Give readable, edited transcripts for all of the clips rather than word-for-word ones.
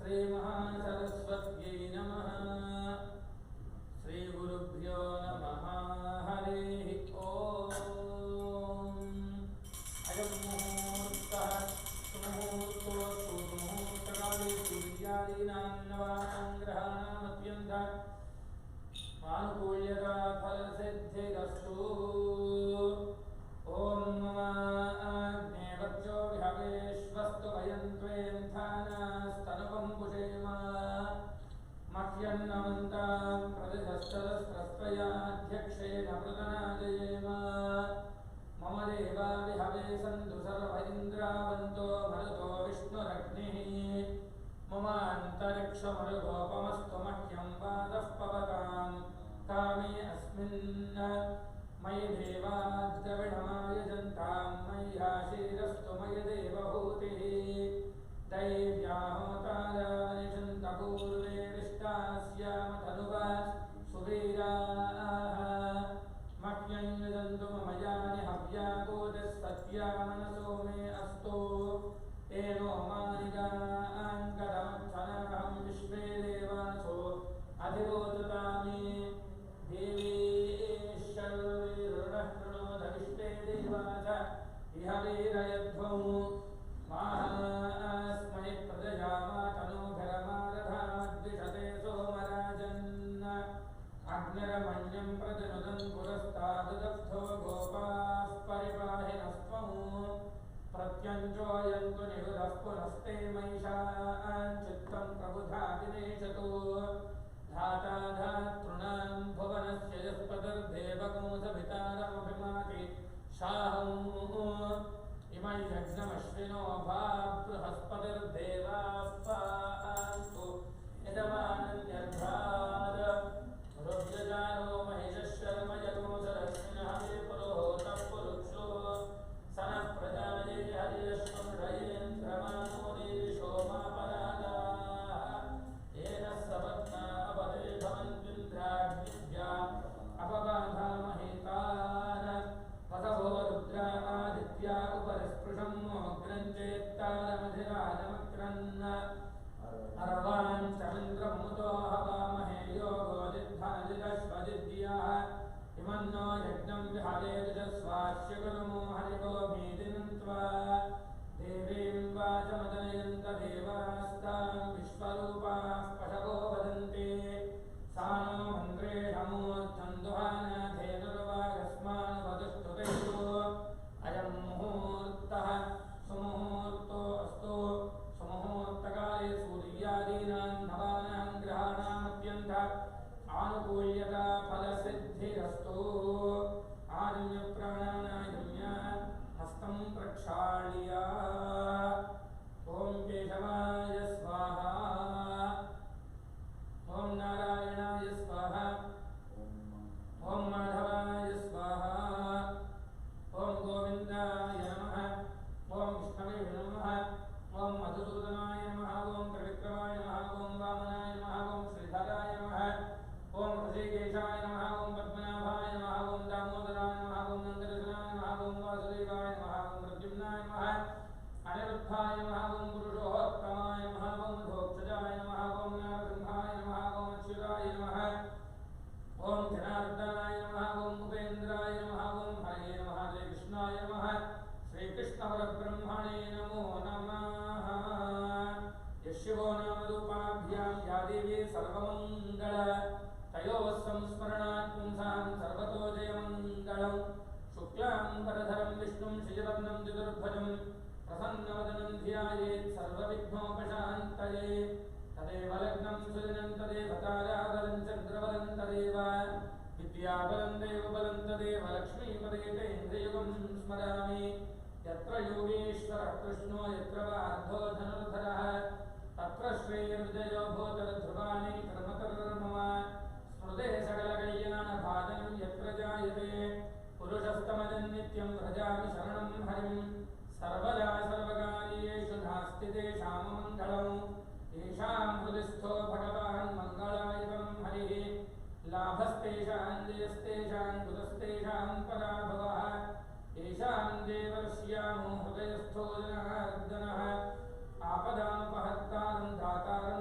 श्रीमहासरस्वत्यै नमः। श्रीगुरुभ्यो नमः। हरिः ओम्। अयं मुहूर्तः सुमुहूर्तोऽस्तु। सुमुहूर्तकाले सूर्यादीनां नवानां ग्रहाणामत्यन्त आनुकूल्यता फलसिद्धिरस्तु। ॐ नमः अग्नेवत्यो विहवेश्वस्तु वयन्त्वेन्थानास्तनुवं पुषेम मह्यन्नमन्तां प्रतिहस्तदस्त्रस्त्वयाध्यक्षेण प्रतनाजयेम। मम देवा विहवे सन्तु सर्व इन्द्रावन्तो मरुतो विष्णुरग्निः। मम अन्तरिक्षमरुगोपमस्तु मह्यं वातः पवतां कामे अस्मिन्। मयि देवा द्रविणमायजन्तां मय्याशीरस्तु मयि देवहूतिः। दैव्याहोतारानिषन्तपूर्वे विष्टास्याम तनुवा सुवीराः। मह्यं यजन्तु मम यानि हव्याकूतिः सत्या मनसो मे अस्तु। तेनो मानिगाङ्कदमक्षनाहं विश्वे देवासो अधिरोचतामि। देवीश्वरवीरुणः कृणोदविश्वे देवाच इह वीरयध्वं। मास्मै प्रदयामातनोभिरमारधामद्विषते सोमराजन्। अग्निरमण्यं प्रतिनुदन् पुरस्तादुदग्धो गोपाः परिपाहि नस्त्वं। प्रत्यञ्चोऽयन्तु निरुधः पुनस्ते महिषान् चित्तं प्रबुधा विनेशतु। धाता धातॄणां भुवनस्य यस्पतिर्देवकंसभितारमभिमाति शाहम्। इमं यज्ञमश्विनो भा बृहस्पतिर्देवाः पान्तु यजमानन्यर्धात्। रुद्रजानो महिषः शर्म यतोऽसरश्विनः मे पुरोहतः पुरुषो। सनः प्रजाये हरियश्वन्द्रयेन्द्रमानो देविशो मापरागाः। येन सपत्ना अपदे भवन्त्विन्द्राग्निभ्या अपबाधामहेतान्। वसवो रुद्रा आदित्या उपरिस्पृशं मोग्रं चेत्तारमधिराजमक्रन्। अर्वान् चन्द्रमुतो हवामहे योगो दिग्धादिदश्वदिद्याः। इमन्नो यज्ञं विहवेदुषस्वास्य गुरुमो हरिवो मेदिनन्त्वा। देवीं वाचमदनयन्त देवास्तां विश्वरूपाः पशवो वदन्ति। सा नो मन्त्रेणमूर्धन्दुहानाथेनुर्वागस्मानुवदुस्तुतेषु। अयं मुहूर्तः सुमुहूर्तो अस्तु। सुमुहूर्तकाले सूर्यादीनां नवानां ग्रहाणामत्यन्त आनुकूल्यता फलसिद्धिरस्तु। आदिम्यप्राणानायम्य हस्तं प्रक्षाल्य ॐ केशवाय स्वाहा। ॐ नारायणाय स्वाहा। ॐ माधवाय स्वाहा। ॐ गोविन्दाय नमः। ॐ विष्णवे नमः। ॐ मधुसूदनाय नमः। ॐ त्रिविक्रमाय नमः। ॐ वामनाय नमः। ॐ श्रीधराय नमः। ॐ ऋषिकेशाय नमः। ॐ पद्मनाभाय नमः। ॐ दामोदराय नमः। ॐ नन्दकृष्णाय नमः। ॐ वासुदेवाय नमः। ॐ प्रद्युम्नाय नमः। अनिरुद्धाय नमः। ॐ पुरुषोत्तमाय नमः। ॐ धोक्षजाय नमः। ॐ नारसिंहाय नमः। ॐ अच्युताय नमः। ॐ जनार्दनाय नमः। ॐ उपेन्द्राय नमः। ॐ हरे नमः। श्रीकृष्णाय नमः। श्रीकृष्णपरब्रह्मणे नमो नमः। यशिवो नामरूपाभ्यां या देवी सर्वमङ्गल तयोः संस्मरणात् पुंसां सर्वतो जयमङ्गलम्। शुक्लाम्बरधरं विष्णुं श्रीवर्णं चतुर्भुजं प्रसन्नवदनं ध्यायेत् सर्वविघ्नोपशान्तये। तदेव लग्नं सुदिनं तदेव ताराबलं चन्द्रबलं तदेव विद्याबलं देवबलं तदेव लक्ष्मीपदे तेन्द्रियुगं स्मरामि। यत्र योगेश्वरः कृष्णो यत्र वार्धो धनुर्धरः तत्र श्रीर्विजयो भूतध्रुवाणि कर्मकर्मम। स्मृते सकलकल्याणभाजनं यत्र जायते पुरुषस्तमजं नित्यं व्रजामि शरणं हरिं। सर्वदा सर्वकार्येषु नास्ति तेषाममङ्गलम्। येषां हृदिस्थो भगवान् मङ्गलायुधं हरिः। लाभस्तेषां जयस्तेषां कुतस्तेषां पराभवः। येषां देवर्ष्यामो हृदयस्थो जनार्दनः। आपदामपहर्तारं धातारं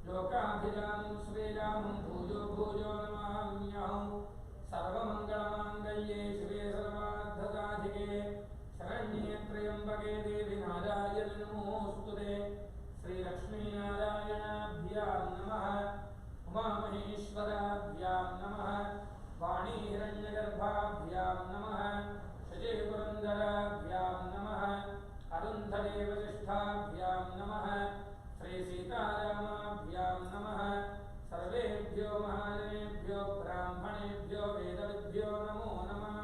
लोकाभिरामं श्रीरामं भूयो भूयो नमाम्यहं सर्वमङ्गलमाङ्गल्ये शिवे सर्वार्थसाधिके शरण्ये त्र्यम्बके देवी नारायणि नमोऽस्तुते श्रीलक्ष्मीनारायणाभ्यां नमः उमामहेश्वराभ्यां नमः वाणी हिरण्यगर्भाभ्यां नमः शचीपुरन्दराभ्यां नमः अरुन्धते वसिष्ठाभ्यां नमः श्रीसीतारामाभ्यां नमः सर्वेभ्यो महाजनेभ्यो ब्राह्मणेभ्यो वेदविद्भ्यो नमो नमः।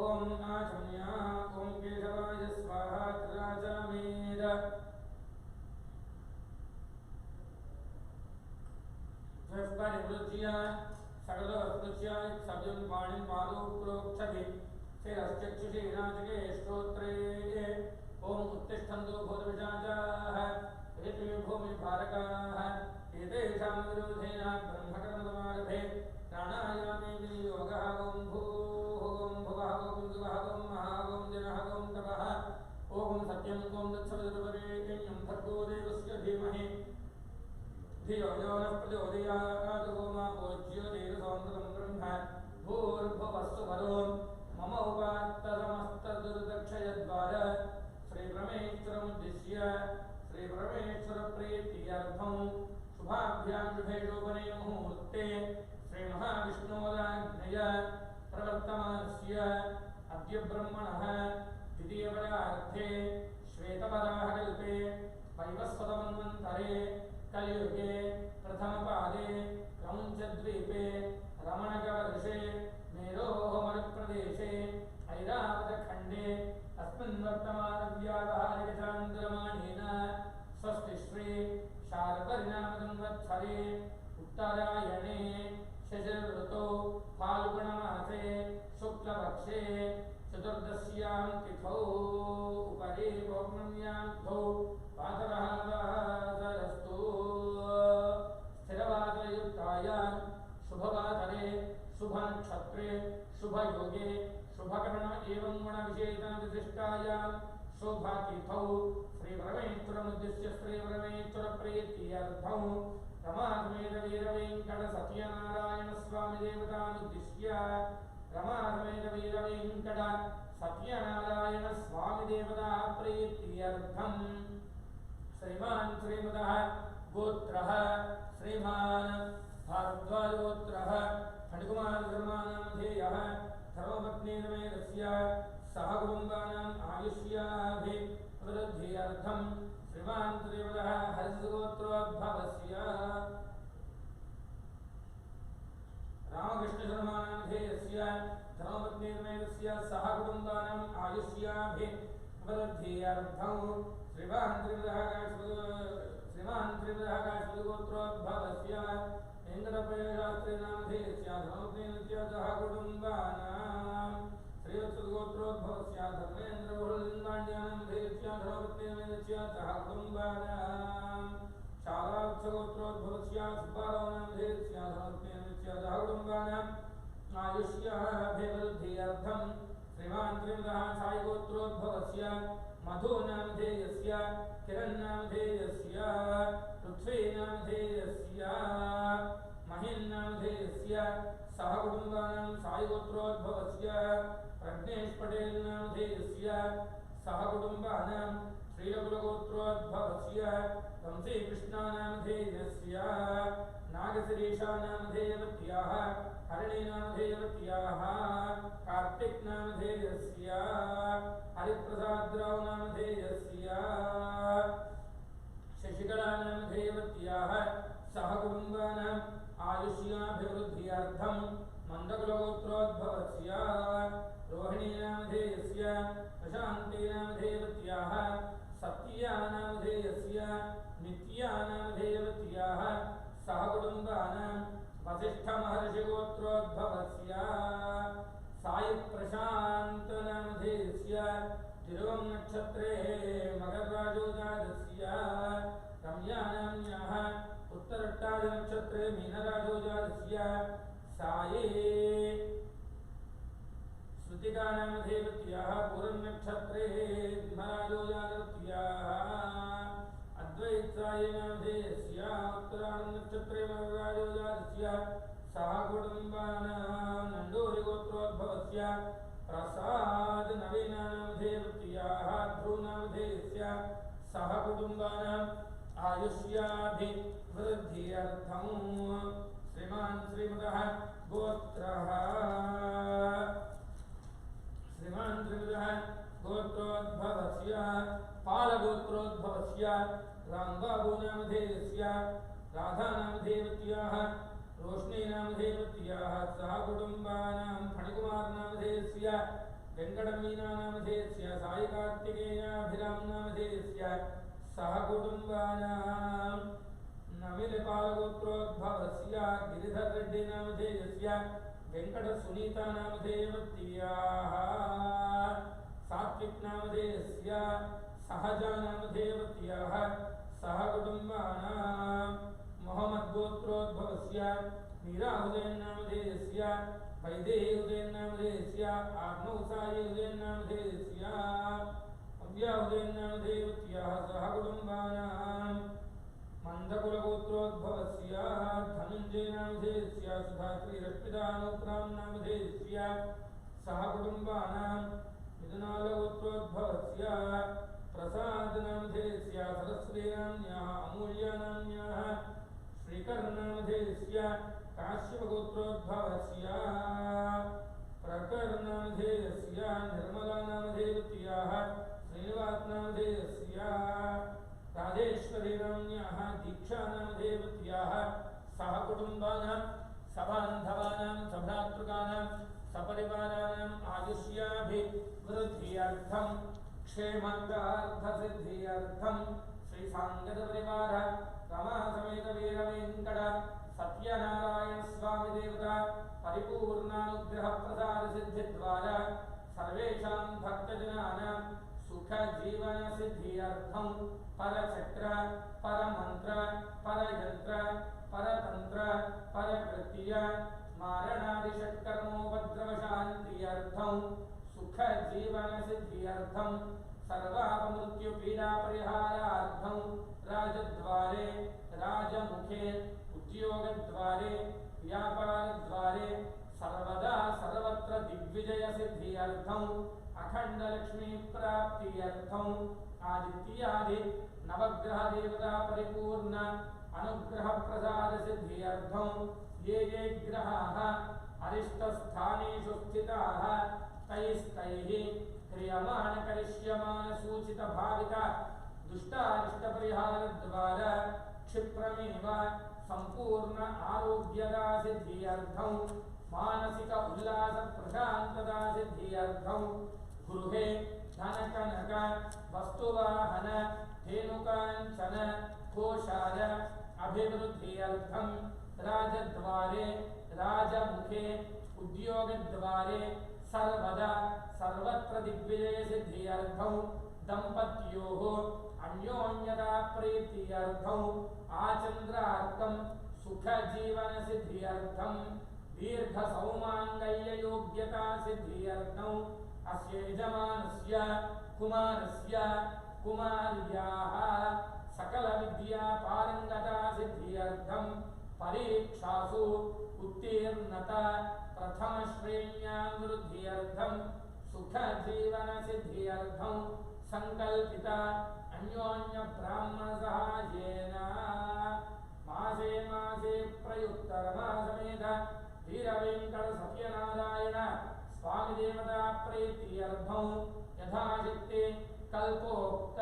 ओम आचम्य ओम केशवाय स्वाहा त्रिराजामेद स्वस्परिवृज्य सकलवस्पृज्य सव्यं पाणिं पादौ प्रोक्षति शिरश्चक्षुषे नासिके श्रोत्रे ओम उत्तिष्ठन्तु भूतपिशाचाः पृथिवी भूमिभारकाः एतेषां विरोधेन ब्रह्मकर्मसमारभे प्राणायामे विनियोगः ओम भूः ओम भुवः ओम दुवः ओम महः ओम जनः ओम तपः ओम सत्यं ओम तत्सवितुर्वरेण्यं भर्गो देवस्य धीमहि धियो यो नः प्रचोदयात् ओम पूज्यो देवसोमृतं ब्रह्म भूर्भुवस्सुवरो मम उपात्तसमस्तदुर्दक्षयद्वार श्रीपरमेश्वरमुद्दिश्य श्रीपरमेश्वरप्रीत्यर्थं शुभाभ्यां शुभेषोपने मुहूर्ते श्रीमहाविष्णोराज्ञय प्रवर्तमानस्य अद्य ब्रह्मणः द्वितीयपरार्थे श्वेतवराहकल्पे वैवस्वतमन्वन्तरे कलियुगे प्रथमपादे क्रौञ्चद्वीपे रमणकवर्षे मेरोः मरुप्रदेशे ऐरावतखण्डे अस्मिन् वर्तमानव्यावहारिकचान्द्रमाणेन स्वस्ति श्री शार्वर्नामसंवत्सरे उत्तरायणे शशिर्ऋतौ फाल्गुणमासे शुक्लपक्षे चतुर्दश्यां तिथौ उपरि पौर्णम्यां तिथौ वासरस्तु स्थिरवासरयुक्तायां शुभवासरे शुभनक्षत्रे शुभयोगे शुभकर्ण एवं गुणविशेषणविशिष्टायां शोभातिथौ श्रीपरमेश्वरमुद्दिश्य श्रीपरमेश्वरप्रीत्यर्थं रमासमेतवीरवेङ्कटसत्यनारायणस्वामिदेवतामुद्दिश्य रमासमेतवीरवेङ्कटसत्यनारायणस्वामिदेवताप्रीत्यर्थं श्रीमान् श्रीमतः गोत्रः श्रीमान् भारद्वाजोत्रः फणिकुमारधर्मानामधेयः धर्मपत्नीसमेतस्य सह कुटुम्बानाम् आयुष्याभिवृद्ध्यर्थं श्रीमान् श्रीमतः हरिसगोत्रोद्भवस्य रामकृष्णशर्मानामधेयस्य धर्मपत्नीसमेतस्य सह कुटुम्बानाम् आयुष्याभिवृद्ध्यर्थं श्रीमान् श्रीमतः काश्मीरगोत्रोद्भवस्य वेङ्कटप्रियशास्त्रीनामधेयस्य धर्मपत्नीस्य सह कुटुम्बानां श्रीवत्सगोत्रोद्भवस्य धर्मेन्द्रबहुलिङ्गाण्ड्यानामधेयस्य धर्मपत्नीसमेतस्य सह कुटुम्बानां शालावत्सगोत्रोद्भवस्य सुब्बारावनामधेयस्य धर्मपत्नीसमेतस्य सह कुटुम्बानाम् आयुष्याभिवृद्ध्यर्थं श्रीमान् श्रीमतः सायिगोत्रोद्भवस्य मधुनामधेयस्य किरन्नामधेयस्य पृथ्वीनामधेयस्य महिन्नामधेयस्य सह कुटुम्बानां सायिगोत्रोद्भवस्य प्रज्ञेश पटेलनामधेयस्य सह कुटुम्बानां श्रीरकुलगोत्रोद्भवस्य वंशीकृष्णानामधेयस्य नागशिरीषानामधेयवत्याः हरिणीनामधेयवत्याः कार्तिकनामधेयस्य हरिप्रसादरावनामधेयस्य शशिकलानामधेयवत्याः सह कुटुम्बानाम् आयुष्याभिवृद्ध्यर्थं मन्दकुलगोत्रोद्भवस्य रोहिणीनामधेयस्य प्रशान्तीनामधेयवत्याः सत्यानामधेयस्य नित्यानामधेयवत्याः सह कुटुम्बानां वसिष्ठमहर्षिगोत्रोद्भवस्य सायिप्रशान्तनामधेयस्य तिरुवं नक्षत्रे मकरराजोजातस्य रम्यानाम्याः उत्तरट्टादिनक्षत्रे मीनराजोजातस्य साये श्रुतिकानामधेयवत्याः पूर्वनक्षत्रे धर्मराजोजातवत्याः अद्वैतसायिनामधेयस्य नक्षत्रे मृगायोजातस्य सह कुटुम्बानां नन्दूरिगोत्रोद्भवस्य प्रसाद नवीनानामधेयवत्याः ध्रुवनामधेयस्य सह कुटुम्बानाम् आयुष्याभिवृद्ध्यर्थं श्रीमान् श्रीमतः गोत्रः गोत्रोद्भवस्य पालगोत्रोद्भवस्य रामबाबूनामधेयस्य राधानामधेयवत्याः रोशनीनामधेयवत्याः सह कुटुम्बानां फणिकुमारनामधेयस्य वेङ्कटमीनानामधेयस्य सायिकार्तिकेयाभिरामनामधेयस्य सह कुटुम्बानां नमिलपालगोत्रोद्भवस्य गिरिधररेड्डिनामधेयस्य वेङ्कटसुनीतानामधेयवत्याः सात्विकनामधेयस्य सहजानामधेयवत्याः सह कुटुम्बानां मोहम्मद्गोत्रोद्भवस्य मीराहुदैन्नामधेयस्य वैदेहीहुदैन्नामधेयस्य आत्मौसायीहुदैन्नामधेयस्य अव्याहुदैन्नामधेयवत्याः सह कुटुम्बानां मंदकुलगोत्रोद्भवस्य धनञ्जयनामधेयस्य सुधाश्रीरश्मिदानुप्राम्नामधेयस्य सह कुटुम्बानां मिथुनालगोत्रोद्भवस्य प्रसादनामधेयस्य सरस्वतीनाम्न्याः अमूल्यानाम्न्याः श्रीकरनामधेयस्य काश्यपगोत्रोद्भवस्य प्रकरनामधेयस्य निर्मलानामधेयवत्याः श्रीनिवासनामधेयस्य राजेश्वरीनाम्न्याः दीक्षानामधेयवत्याः सह कुटुम्बानां सबान्धवानां सभ्रातृकानां सपरिवाराणाम् आयुष्याभिवृद्ध्यर्थं क्षेमार्थसिद्ध्यर्थं श्रीसाङ्गतपरिवार रमासमेत वीरवेङ्कट सत्यनारायण स्वामी देवता परिपूर्णानुग्रहप्रसादसिद्धिद्वारा सर्वेषां भक्तजनानां सुखजीवनसिद्ध्यर्थं परचक्र परमंत्र परयंत्र परतंत्र परकृत्य मारणादिषट्कर्मोपद्रवशान्त्यर्थं सुखजीवनसिद्ध्यर्थं सर्वापमृत्युपीडापरिहारार्थं राजद्वारे राजमुखे उद्योगद्वारे व्यापारद्वारे सर्वदा सर्वत्र दिग्विजयसिद्ध्यर्थं अखंडलक्ष्मी प्राप्त्यर्थं आदित्यादि नवग्रह देवता परिपूर्ण अनुग्रह प्रसाद सिद्ध्यर्थं ये ये ग्रहाः अरिष्टस्थानेषु स्थिताः तैस्तैः क्रियमाण करिष्यमाण सूचित भाविक दुष्टारिष्टपरिहारद्वारा क्षिप्रमेव संपूर्ण आरोग्यदा सिद्ध्यर्थं मानसिक उल्लास प्रशांतदा सिद्ध्यर्थं गृहे धनकनक वस्तुवाहन धेनुकांचन कोशाल अभिवृद्ध्यर्थं राजद्वारे राजमुखे उद्योगद्वारे सर्वदा सर्वत्र दिग्विजय सिद्ध्यर्थं दंपत्योः अन्योन्यता प्रीत्यर्थं आचन्द्रार्थं सुखजीवन सिद्ध्यर्थं दीर्घ सौमांगल्य योग्यता सिद्ध्यर्थं अस्य यजमानस्य कुमारस्य कुमार्याः सकल विद्या पारंगता सिद्ध्यर्थं परीक्षासु उत्तीर्णता प्रथम श्रेण्यां वृद्ध्यर्थं सुखजीवन सिद्ध्यर्थं संकल्पिता अन्योन्य ब्राह्मण सहायेन मासे मासे प्रयुक्त रमासमेत वीरवेङ्कट सत्यनारायण स्वामी देवता प्रीत्यर्थं यथाशक्ति कल्पोक्त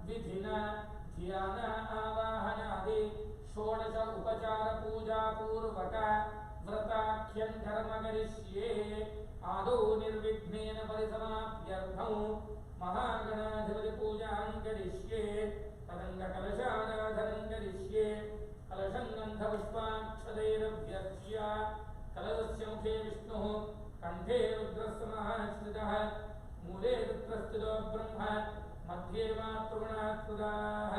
विधिना ध्यान आवाहनादि षोडश उपचार पूजा पूर्वक व्रताख्यं कर्म करिष्ये आदौ निर्विघ्नेन परिसमाप्त्यर्थं महागणाधिपति पूजां करिष्ये तदंग कलशाराधनं करिष्ये कलशं गन्धपुष्पाक्षतैरभ्यर्च्य कलशस्य मुखे विष्णुः कंठे रुद्रस्समाश्रितः मूले रुद्रस्थितो ब्रह्म मध्ये मातृगणात्प्रदाः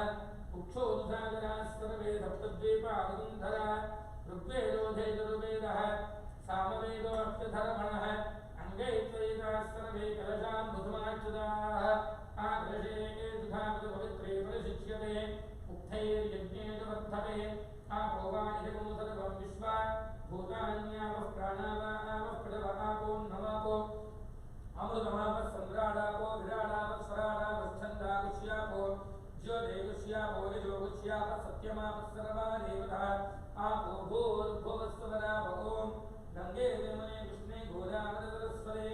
कुक्षौ सागराः सर्वे सप्तद्वीपावसुन्धरा ऋग्वेदोऽधैर्वेदः सामवेदोऽष्टधर्मणः अङ्गैत्वैताः सर्वे कलशाम्बुधमाच्युताः आकलशे सुधामृत पवित्रे परिशिच्यते उक्थैर्यज्ञेन वर्धते आपो वा इदगुं सर्वं विश्वा भूतान्यावः प्राणावावः पृथव आपो नवापो अमृतमावः सम्राडापो विराडापः स्वराडापः छन्दागुष्यापो ज्योतिगुष्यापो यजोगुष्यापः सत्यमापः सर्वा देवतः आपो भूर्भुवस्वरापो गंगे यमुने कृष्णे गोदावरी सरस्वती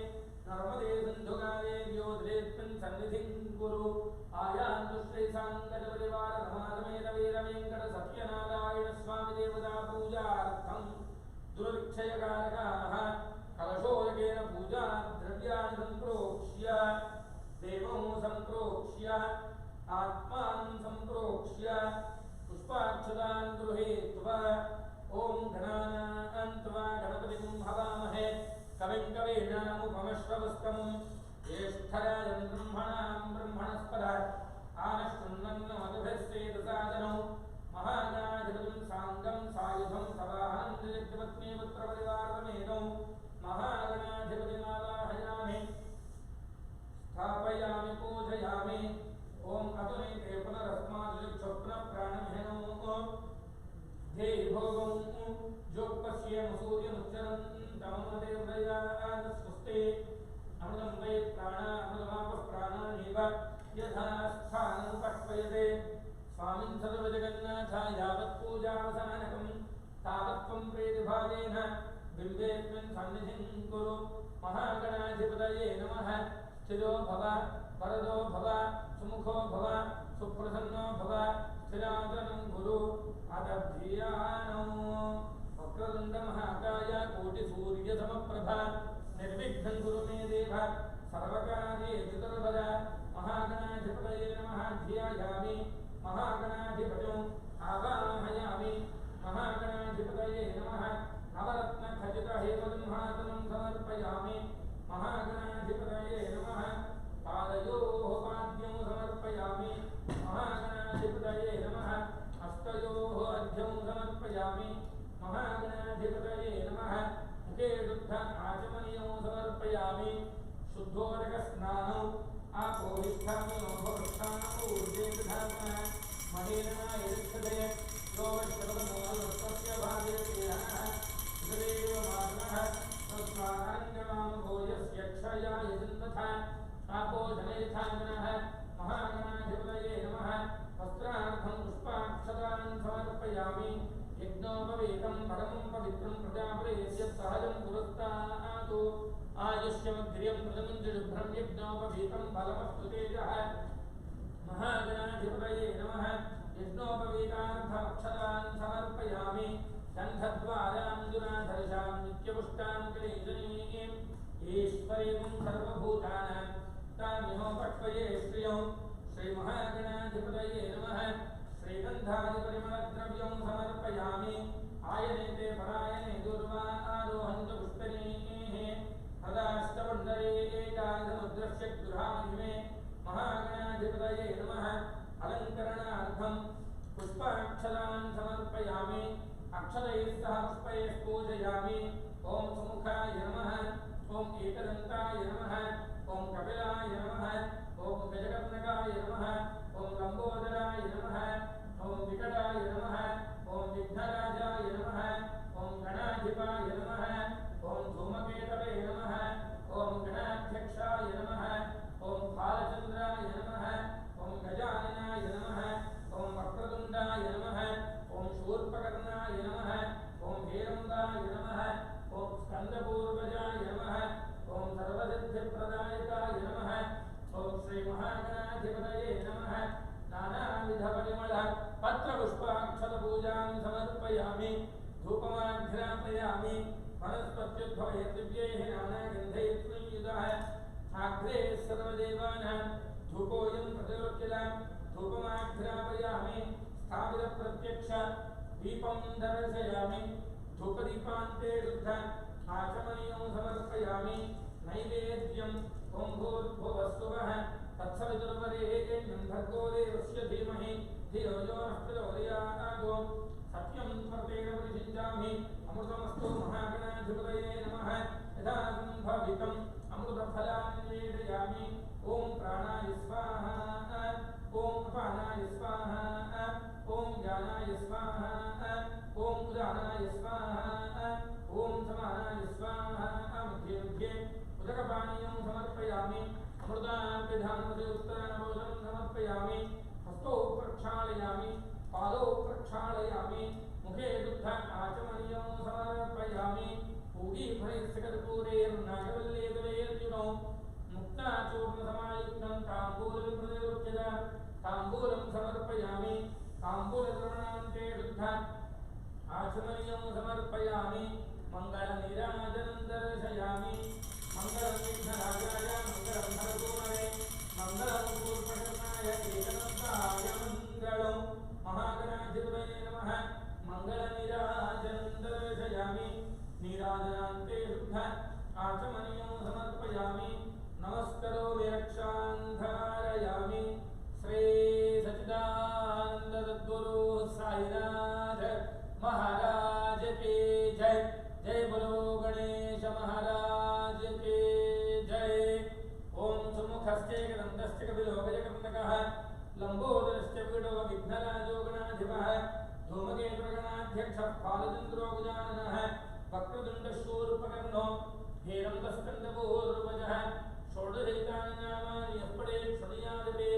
नर्मदे सिन्धु कावेर्यो द्रेस्मिन् सन्निधिं कुरु आयान्तु श्रीसाङ्गज परिवार नमासमेत वीर वेङ्कट सत्यनारायण स्वामी देवता पूजार्थं दुर्क्षयकारकाः कलशोदकेन पूजा द्रव्याणि सम्प्रोक्ष्य देवं सम्प्रोक्ष्य आत्मानं सम्प्रोक्ष्य पुष्पाक्षतान् गृहीत्वा ओम गणानान्त्वा गणपतिं हवामहे कविं कवीनामुपमश्रवस्तमं ज्येष्ठराजं ब्रह्मणां ब्रह्मणस्पद आनश्वन्नमधुभिस्सेदसादनं महागणाधिपतिं साङ्गं सायुधं सवाहनं जगत्पत्नीपुत्रपरिवारसमेतं महागणाधिपतिमावाहयामि स्थापयामि पूजयामि ओम अतुनेते पुनरस्माद् प्राणमहेनो ध्येय भोगं जोगपश्ये सूर्यमुच्चरन् तमोदे उदयान् स्वस्ते अमृतं वै प्राणामृतमापः प्राणानेव यथा स्थानं पक्वयते स्वामिन् सर्वजगन्नाथ यावत् पूजावसानकं तावत् त्वं प्रीतिभावेन बिम्बेऽस्मिन् सन्निधिं कुरु महागणाधिपतये नमः स्थिरो भव वरदो भव सुमुखो भव सुप्रसन्नो भव स्थिरादनं गुरु अदभ्यानो वक्रतुण्ड महाकाय कोटिसूर्यसमप्रभा निर्विघ्नं कुरु मे देव सर्वकार्येषु सर्वदा महागणाधिपतये नमः ध्यायामि महागणाधिपतिम् आवाहयामि महागणाधिपतये नमः नवरत्नखचितहेमसिंहासनं समर्पयामि महागणाधिपतये नमः पादयोः पाद्यं समर्पयामि महागणाधिपतये नमः अष्टयोः अर्घ्यं समर्पयामि महागणाधिपतये नमः मुखे शुद्ध आचमनीयं समर्पयामि शुद्धोदकस्नानम् आपोहिष्ठामि नोभवस्थानमूर्जेन्द्रधात्मः महेरणाय यच्छते योगश्रवणमोहस्य भागेतेनः सुदेव मातरः तस्मादरङ्गनामभूयस्य क्षयाय चिन्तथा आपो जनयथाङ्गनः महागणाधिपतये नमः वस्त्रार्थं पुष्पाक्षतान् समर्पयामि यज्ञोपवीतं परमं पवित्रं प्रजापतेस्य सहजं पुरस्तातु आयुष्यमग्र्यं प्रथमं च शुभ्रं यज्ञोपवीतं फलमस्तु तेजः महागणाधिपतये नमः यज्ञोपवीतार्थमक्षतान् समर्पयामि गन्धद्वाराञ्जुनाधर्षां नित्यपुष्टां गणेशनीम् ईश्वरीं सर्वभूतानां तामिहोपक्वये श्रियं श्रीमहागणाधिपतये नमः श्रीगन्धादिपरिमलद्रव्यं समर्पयामि आयनेते परायणे दुर्वा आरोहन्तु पुष्करीः हदाष्टपुण्डरे एकादमुद्रस्य गृहामहिमे महागणाधिपतये नमः अलङ्करणार्थं पुष्पाक्षतान् समर्पयामि अक्षतैः सह पुष्पैः पूजयामि ओम सुमुखाय नमः ओम एकदन्ताय नमः ओम कपिलाय नमः ओम गजकर्णकाय नमः ओम लंबोदराय नमः ओम विकटाय नमः ओम विघ्नराजाय नमः ओम गणाधिपाय नमः ओम धूमकेतवे नमः ओम गणाध्यक्षाय नमः ओम बालचन्द्राय नमः ओम गजाननाय नमः ओम वक्रतुण्डाय नमः ओम शूर्पकर्णाय नमः ओम हेरम्बाय नमः ओम स्कन्दपूर्वजाय नमः ओम सर्वसिद्धिप्रदायकाय नमः ओम श्रीमहागणाधिपतये नमः नानाविधपरिमळ पत्रपुष्पाक्षतपूजां समर्पयामि धूपमाघ्रापयामि वनस्पत्युद्भवैः दिव्यैः नानागन्धैः संयुतः आग्रे सर्वदेवानां धूपोऽयं प्रतिरोच्यतां धूपमाघ्रापयामि स्थापितप्रत्यक्ष दीपं दर्शयामि धूपदीपान्ते शुद्ध आचमनीयं समर्पयामि नैवेद्यम् ॐ भूर्भुवस्सुवः तत्सवितुर्वरेण्यं भर्गो देवस्य धीमहि धियो यो नः प्रचोदयात् सत्यं स्मर्तेन परिषिञ्चामि अमृतमस्तु महागणाधिपतये नमः यथा सम्भवितम् अमृतफलानि निवेदयामि ॐ प्राणाय स्वाहा ॐ अपानाय स्वाहा ॐ ज्ञानाय स्वाहा पादौ प्रक्षालयामि मुखे दुग्ध आचमनीयं समर्पयामि पूगीफलैस्कर्पूरैर्नागवल्लेदुलैर्युनौ मुक्ताचूर्णसमायुक्तं ताम्बूलं प्रतिरुच्यते ताम्बूलं समर्पयामि ताम्बूलद्रवणान्ते दुग्ध आचमनीयं समर्पयामि मङ्गलनीराजनं दर्शयामि मङ्गलं विघ्नराजाय मङ्गलं भरतूमरे मङ्गलं पूर्वकर्णाय एकदन्ताय मङ्गलं महागणाधिपतये नमः मङ्गलनीराजनं दर्शयामि नीराजनान्ते शुद्ध आचमनीयं समर्पयामि नमस्करोमि रक्षां धारयामि श्री सच्चिदानंद सद्गुरु साईनाथ महाराज की जय। जय बोलो गणेश महाराज की जय। ओम सुमुखस्ते गदन्तस्ते कपिलो गजकर्णकः लंबोदरस्य पीडो विघ्नराजो गणाधिपः धूमकेतुर्गणाध्यक्षः फालचन्द्रो गजाननः वक्रतुण्डशूर्पकर्णो हेरम्बस्कन्दपूर्वजः षोडशैतानि नामानि यः पठेत् षडयादिपे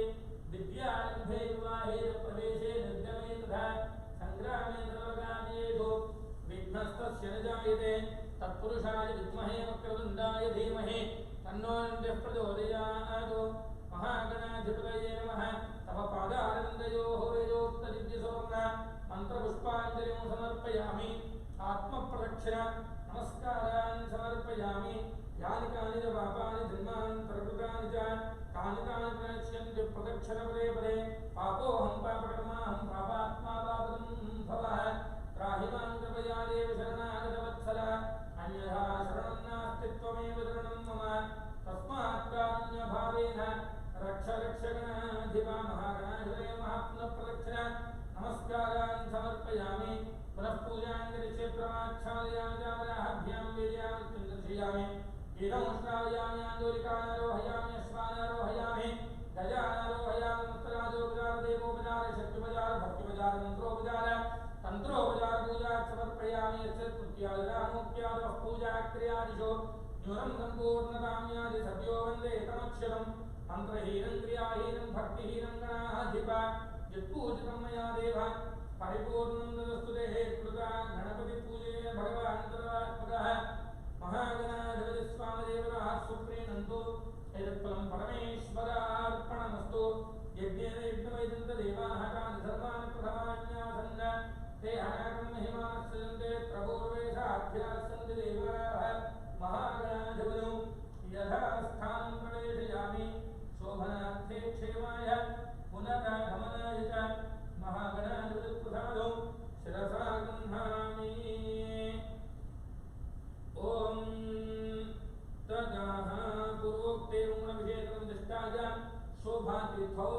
विद्यारम्भे विवाहे प्रवेशे निर्गमे तथा संग्रामे सर्वकार्येषु विघ्नस्तस्य न जायते तत्पुरुषाय विद्महे वक्रतुण्डाय धीमहि तन्नो नन्दः प्रचोदयात्। महागणाधिपतये नमः। तव पादारविन्दयोः वेदोक्तदिव्यसुवर्ण मन्त्रपुष्पाञ्जलिं समर्पयामि आत्मप्रदक्षिण नमस्कारान् समर्पयामि यानि कानि च पापानि जन्मानि प्रकृतानि च तानि तानि प्रणश्यन्ति प्रदक्षिणपदे पदे पापोऽहं पापकर्माहं पापात्मा पापदं भवः त्राहि मां कृपया देव शरणागतवत्सल अन्यथा शरणं नास्ति त्वमेव शरणं मम तस्मात् कारुण्यभावेन रक्ष रक्षगणाधिपा महागणाधिपते महात्मप्रदक्षिण नमस्कारान् समर्पयामि पुनः पूजां करिष्ये प्रमाच्छादयामि चामराभ्यां वीर्यामि दर्शयामि कीलं श्रावयामि आन्दोलिकानारोहयामि अश्वानारोहयामि गजानारोहयामि मुक्तराजोपचार देवोपचार शक्त्योपचार भक्त्योपचार मंत्रोपचार तंत्रोपचार पूजा समर्पयामि यच्छत्कृत्यादिरामोक्त्यादः पूजाक्रियादिषु न्यूनं सम्पूर्णतां यादि सद्यो वन्दे तमक्षरं मन्त्रहीनं क्रियाहीनं भक्तिहीनं गणाधिप यत्पूजितं मया देव परिपूर्णं ददस्तु ते कृता गणपति पूजये भगवान् सर्वात्मकः महागणाधिपति स्वामदेवताः सुप्रीणन्तु एतत्फलं परमेश्वरार्पणमस्तु यज्ञेन यज्ञवैदन्त देवाः तानि सर्वाणि प्रथमान्यासन् ते अनाकं महिमानः सृजन्ते प्रपूर्वेशाध्यासन्ति देवाः महागणाधिपतौ यथा स्थानं प्रवेशयामि शोभनार्थे क्षेमाय पुनरागमनाय च महागणाधिपतिप्रसादौ शिरसा गृह्णामि। ओम तदाह पूर्वोक्ते गुणविशेषं दृष्टाय शोभातीर्थौ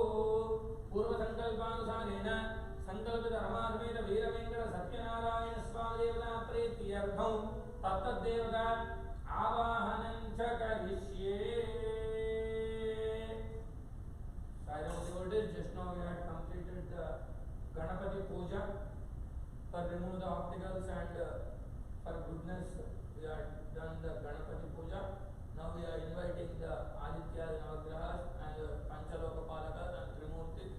पूर्वसङ्कल्पानुसारेण सङ्कल्पितरमाधमेन वीरवेङ्कट सत्यनारायण स्वामिदेवता प्रीत्यर्थं तत्तद्देवता आवाहनं च करिष्ये। Just now we had completed the Ganapati Puja for remove the obstacles and for goodness. We have done the Ganapati Puja. Now we are inviting the Aditya Navagrahas and Panchaloka Palakas and Trimurtis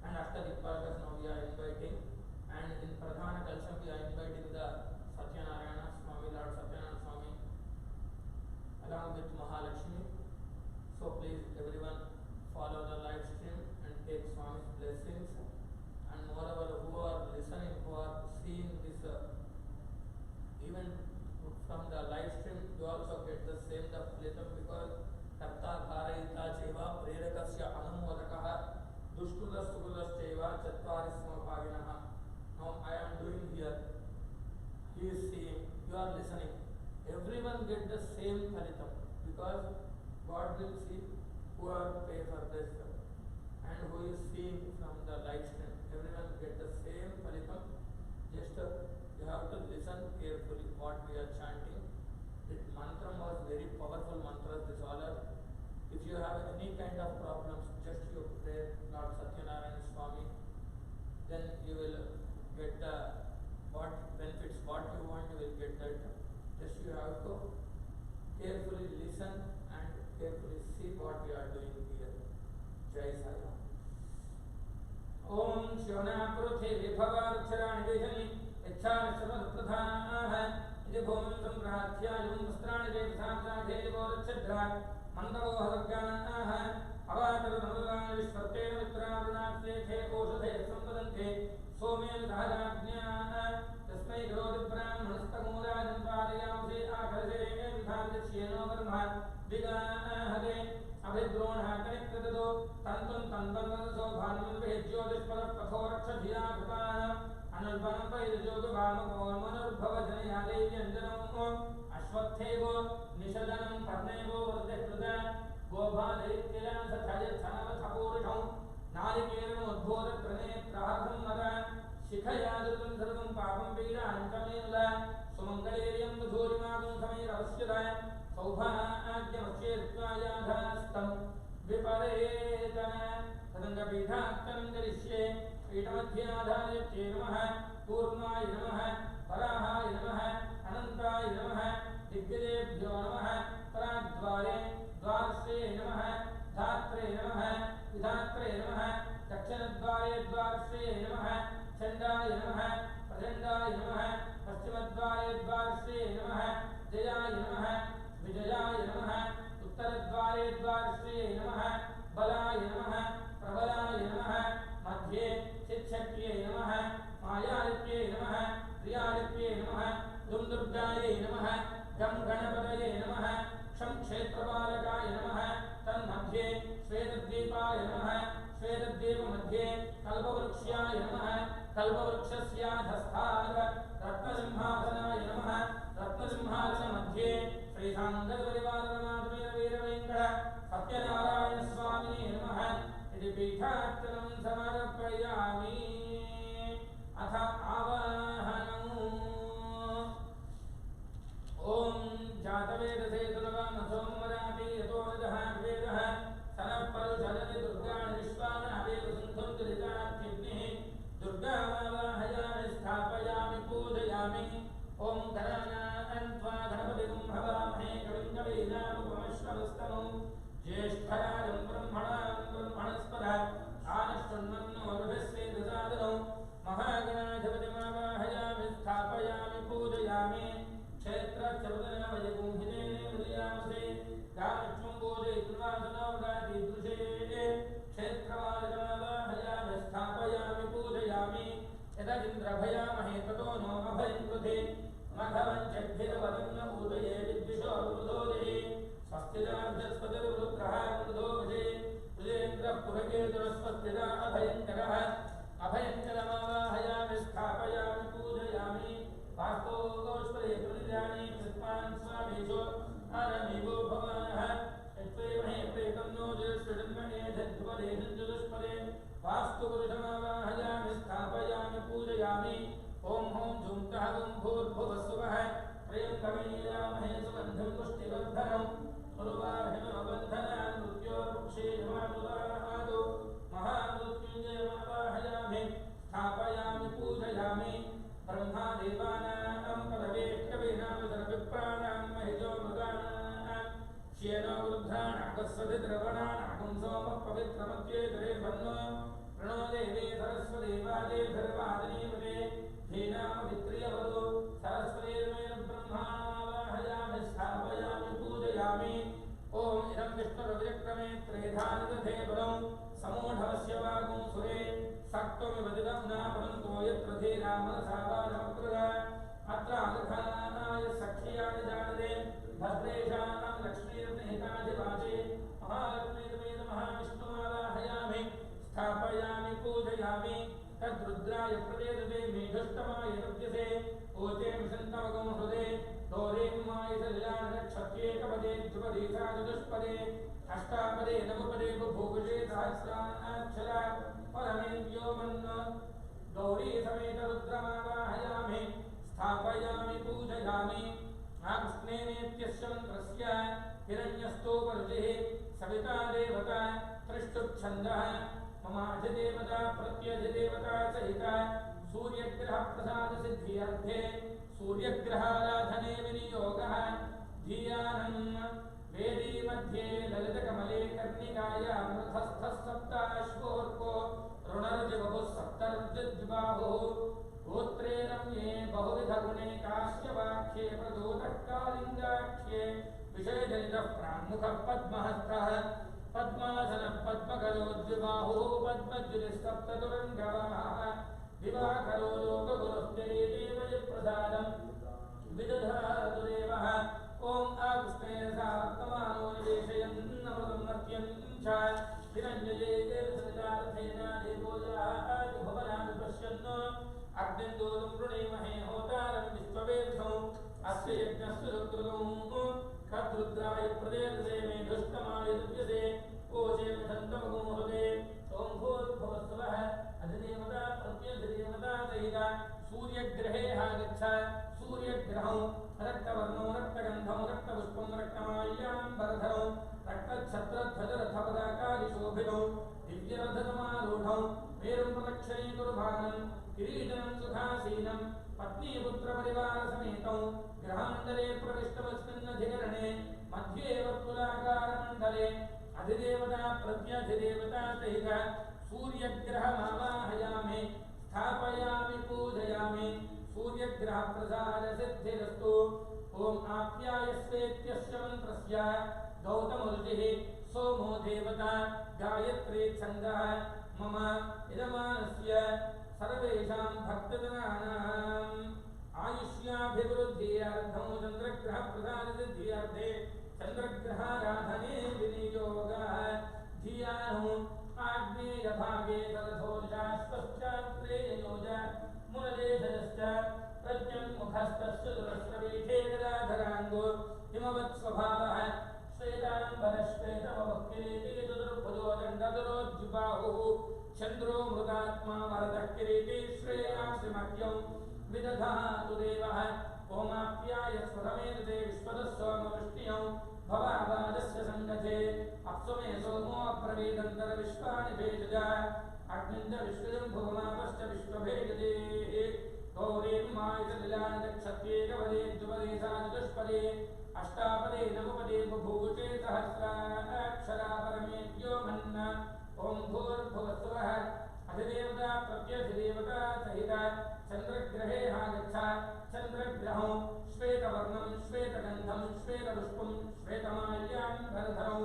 and Ashtadikpalakas. Now we are inviting, and in Pradhana Kalsam we are inviting the Satyanarayana Swami, Lord Satyanarayana Swami, along with Mahalakshmi. So please everyone follow the live stream and take Swami's blessings, and moreover who are listening, who are seeing this even from the live stream, you also get the same the flitam, because karta karayita cheva prerakasya anumodakah dushkulas sukulas cheva chattvarisma bhaginah. Now I am doing here, he is seeing, you are listening, everyone get the same flitam, because God will see who are pay for this and who is seeing from the live stream. Everyone get the same falitam. Just you have to listen carefully what we are chanting. This mantra was very powerful mantra. This all are. If you have any kind of problems, just you pray Lord Satyanarayana Swami. Then you will get the what benefits, what you want, you will get that. Just you have to carefully listen and carefully see what we are doing here. Jai Sai Ram. ओम शिवना पुरुषे विभवाक्षराणि वेधनि इच्छानि सर्वप्रधानाः इति भूमिं सम्प्रार्थ्य युं वस्त्राणि वेदसाक्षाधे गोरच्छद्रा मन्दवोह दुर्गानाः अवातरनमलानि विश्वतेन मित्रावृणाक्षेखे ओषधे संवदन्ते सोमेन धाराज्ञाः तस्मै करोति ब्राह्मणस्तमूलाजं पालयामसे आकर्षे विधानस्येनो कर्म विगाहते अभिद्रोणाकनिकृततो तन्तुं तन्वन्नसो भानुर्वेज्योतिष्पदपथोरक्षधिया कृपाः अनुल्बनं वैरजोगवामकोमनुर्भवजनया देव्यञ्जनमो अश्वत्थेगो निषदनं पर्णेगो वृद्धकृत गोभादैत्यलासथयच्छनवथपूरुषं नारिकेलमुद्बोधत्रनेत्रार्धं मद शिखया दुर्गं सर्वं पापं पीडान्तमेल सुमङ्गलेर्यं मधुरिमागं समैरवश्यद सौभाग्यमस्येत्वायाधास्तं विपरेतन तदङ्गपीठात्तनं करिष्ये पीठमध्याधार्ये नमः कूर्माय नमः वराहाय नमः अनन्ताय नमः दिग्गजेभ्यो नमः पराद्वारे द्वारश्रे नमः धात्रे नमः विधात्रे नमः दक्षिणद्वारे द्वारश्रे नमः चण्डाय नमः प्रचण्डाय नमः पश्चिमद्वारे द्वारश्रे नमः जयाय नमः विजयाय नमः उत्तरद्वारे द्वारश्रे नमः बलाय नमः प्रबलाय नमः मध्ये चिच्छक्त्यै नमः मायालिप्यै नमः प्रियालिप्यै नमः दुर्गायै नमः गं गणपतये नमः क्षं क्षेत्रपालकाय नमः तन्मध्ये श्वेतद्वीपाय नमः श्वेतद्वीपमध्ये कल्पवृक्षाय नमः कल्पवृक्षस्याधस्थात् रत्नसिंहासनाय नमः रत्नसिंहासनमध्ये श्रीसाङ्गपरिवारनाथवीरवीरवेङ्कट सत्यनारायणस्वामिने नमः इति पीठार्चनं समर्पयामि। अथ आवाहनम्। ॐ जातवेदसे तुलवामसोमरापि यतो रजः वेदः सनः परुषजति दुर्गाणि विश्वानावेव सिन्धुं दुरितात्यग्निः दुर्गामावाहयामि स्थापयामि पूजयामि। ॐ गणानान्त्वा गणपतिं हवामहे कविं कवीनामुपमश्रवस्तमं ज्येष्ठराजं ब्रह्मणां ब्रह्मणस्पद आनशृण्वन्नोर्भिस्वेदसादनं महागणाधिपतिमावाहयामि स्थापयामि पूजयामि। क्षेत्रचरुदनवयगुंहितेन विजयामसे गामत्वं पूजयित्वासनोगातीदृशे क्षेत्रवालकमावाहयामि स्थापयामि पूजयामि। यदगिन्द्रभयामहे ततो नो अभयं कृते मघवञ्चद्भिरवदं न पूजये विद्विषो वृदोदये स्वस्तिदा बृहस्पतिर्वृत्रः वृदो भजे विजेन्द्रः पुरकेतुरस्वस्तिदा अभयङ्करः अभयङ्करमावाहयामि स्थापयामि पूजयामि। वास्तो गोष्पदे प्रजानि कृत्वान् स्वामीशो आरमीवो भवानः यत्त्वेमहे प्रेतं नो जलश्रुजन्मने धद्वदे धञ्जुदुष्पदे वास्तु पुरुषमावाहयामि स्थापयामि पूजयामि। ॐ ॐ झुङ्कः गुं भूर्भुवस्सुवः प्रियङ्कमेयामहे सुगन्धं पुष्टिवर्धनं उर्वाहिमबन्धनान् मृत्योर्मुक्षेयमानुदाहादो महामृत्युञ्जयमावाहयामि स्थापयामि पूजयामि। ब्रह्मादेवानां पदवेष्टवेनां सर्वविप्राणां महिजो मृगाणां श्येनो वृद्धानागस्वधिद्रवणानागं सोमः पवित्रमत्येतरे भन्नो प्रणो देवे सरस्वती वादे धर्वादिनीपदे धीनामवित्रियवदो सरस्वतीर्मेण ब्रह्माणामावाहयामि स्थापयामि पूजयामि। ॐ इदं विष्णुरव्यक्रमे त्रेधानिदधे बलं समूढवस्य वागुं सुरे सक्त्वमिवदिदं नापरन्तो यत्र धीरामनसावानमकृत अत्र आदधानाय सख्यानि जानते भद्रेशां लक्ष्मीर्निहिताधिवासे महालक्ष्मीर्वेद महाविष्णुमावाहयामि स्थापयामि पूजयामि। तद्रुद्राय प्रवेदते मेघष्टमाय नृत्यसे ऊते विसन्तमगं हृदे दोरेमाय सलिलानक्षत्येकपदे द्विपदे साचतुष्पदे अष्टापदे नवपदे बुभुभुजे सहस्राक्षरा परमे व्योमन् गौरी समेत रुद्रमावाहयामि स्थापयामि पूजयामि। आकृष्णेनेत्यस्य मन्त्रस्य हिरण्यस्तोपरुचिः सविता देवता त्रिष्टुप्छन्दः ममाधिदेवता प्रत्यधिदेवता सहिता विषयजनितः प्राङ्मुखः पद्महस्तः पद्मासनः पद्मकरोद्विबाहुः पद्मज्युतिस्तप्ततुरङ्गवाः दिवाकरो लोकगुरुस्ते देवयप्रसादम् विदधातु देवः ॐ आकृष्णे सावर्तमानो निवेशयन्नमृतं मर्त्यं च हिरण्यये सजार्थेन देवो भुवनानि पश्यन् अग्निन्दोलं वृणीमहे होतारं विश्ववेदसौ अस्य यज्ञस्य सुकृतं खद्रुद्राय प्रदेशे मे दुष्टमाय दुर्यसे ओषे विषन्तमगुमुहृते ॐ भूर्भुवस्सुवः अधिदेवता प्रत्यधिदेवता सहिता सूर्यग्रहे आगच्छ सूर्यग्रहं रक्तवर्णो रक्तगन्धं रक्तपुष्पं रक्तमाल्याम्बरधरं रक्तच्छत्रध्वजरथपदाकादिशोभितं दिव्यरथसमारूढं मेरुं प्रदक्षिणीकुरुभागं किरीटनं सुखासीनं पत्नीपुत्रपरिवारसमेतं ग्रहमण्डले प्रविष्टमस्मिन्नधिकरणे मध्ये वर्तुलाकारमण्डले अधिदेवता प्रत्यधिदेवता सहित सूर्यग्रहमावाहयामि स्थापयामि पूजयामि सूर्यग्रहप्रसादसिद्धिरस्तु ॐ आप्यायस्वेत्यस्य मन्त्रस्य गौतमऋषिः सोमो देवता गायत्री छन्दः मम यजमानस्य सर्वेषां भक्तजनानाम् आयुष्याभिवृद्ध्यर्थं चन्द्रग्रहप्रसादसिद्ध्यर्थे चन्द्रग्रहाराधने विनियोगः धियानो आग्नेयभागे सरथोजाश्वश्चात्रेयोज मुनलेशश्च प्रज्ञन्मुखस्तस्य दुरश्रवीठे गदाधराङ्गो हिमवत्स्वभावः श्वेताम्बरश्वेतमवक्किरीटे चतुर्भुजो दण्डधरोज्जुबाहुः चन्द्रो मृगात्मा वरदः किरीटे श्रेयांसिमह्यं विदधातु देवः ओमाप्यायस्वरमेतते विश्वदस्सोमवृष्टियं भवावादस्य सङ्गते अप्सुमे सोमो अब्रवीदन्तरविश्वानि भेजज अग्निञ्च विश्वजं भुवनापश्च विश्वभेजदेः गौरीं मायितलिलानिदक्षत्येकपदे द्विपदे साचतुष्पदे अष्टापदे नवपदे बुभूषे सहस्राक्षरा परमेभ्यो मन्न ॐ भूर्भुवस्सुवः अधिदेवता प्रत्यधिदेवता सहित चन्द्रग्रहे आगच्छ चन्द्रग्रहं श्वेतवर्णं श्वेतगन्धं श्वेतपुष्पं श्वेतमाल्याम्बरधरं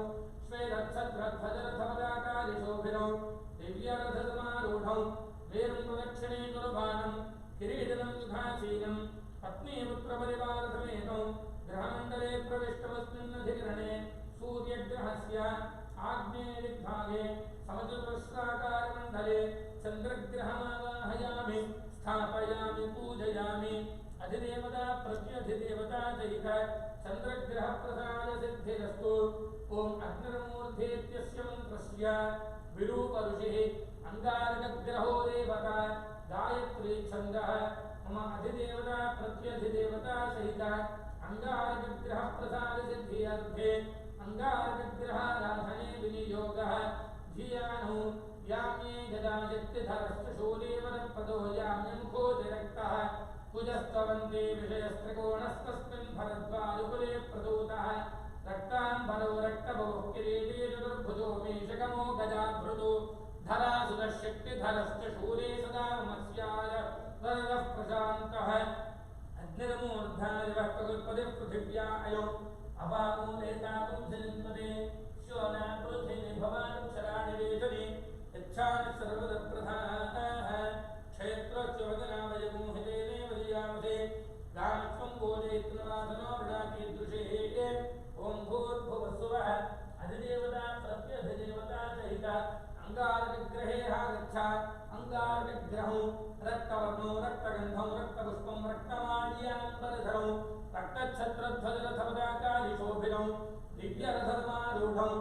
श्वेतच्छत्रध्वजरथपदाकादिशोभिनं दिव्यरथसमारूढं मेरुं प्रदक्षिणीकुरुभानं किरीटनं सुखासीनं पत्नीपुत्रपरिवारसमेतं ग्रहमण्डले प्रविष्टमस्मिन्नधिकरणे सूर्यग्रहस्य आग्नेयदिग्भागे समचतुरस्राकारमण्डले चन्द्रग्रहमावाहयामि स्थापयामि पूजयामि अधिदेवता प्रत्यधिदेवता सहित चन्द्रग्रहप्रसादसिद्धिरस्तु ॐ अग्निर्मूर्धेत्यस्य मन्त्रस्य विरूपऋषिः अङ्गारकग्रहो देवता गायत्री छन्दः मम अधिदेवता प्रत्यधिदेवता सहित अङ्गारकग्रहप्रसादसिद्ध्यर्थे अङ्गारकग्रहाराधने विनियोगः धियानो याम्ये गदायत्यधरश्च शूलेवरप्रदो याम्यमुखोऽतिरक्तः कुजस्त्ववन्ते विषयस्त्रिकोणस्तस्मिन् भरद्वाजुकुले प्रदूतः रक्ताम्बरो रक्तभवः किरीटे चतुर्भुजो मेषकमो गजाभृतो धरासुरशक्तिधरश्च शूले सदा मत्स्याय वरदः प्रशान्तः अग्निर्मूर्धादिवः प्रगुल्पतिः पृथिव्या अयम् अपामूलेतापुं जनिन्पदे श्योना पृथिवी भवानुक्षराणि वेदने यच्छानि सर्वदप्रधाः क्षेत्रच्युवदनामयमोहितेने वदियामसे गामित्वं गोजयित्नवासनो वृणाकीदृशे ॐ भूर्भुवस्सुवः अधिदेवता प्रत्यधिदेवता सहित अङ्गारकग्रहे आगच्छ अङ्गारकग्रहं रक्तवर्णो रक्तगन्धं रक्तपुष्पं रक्तमाल्याम्बरधरं रक्तच्छत्रध्वजरथपदाकादिशोभिनं दिव्यरथसमारूढं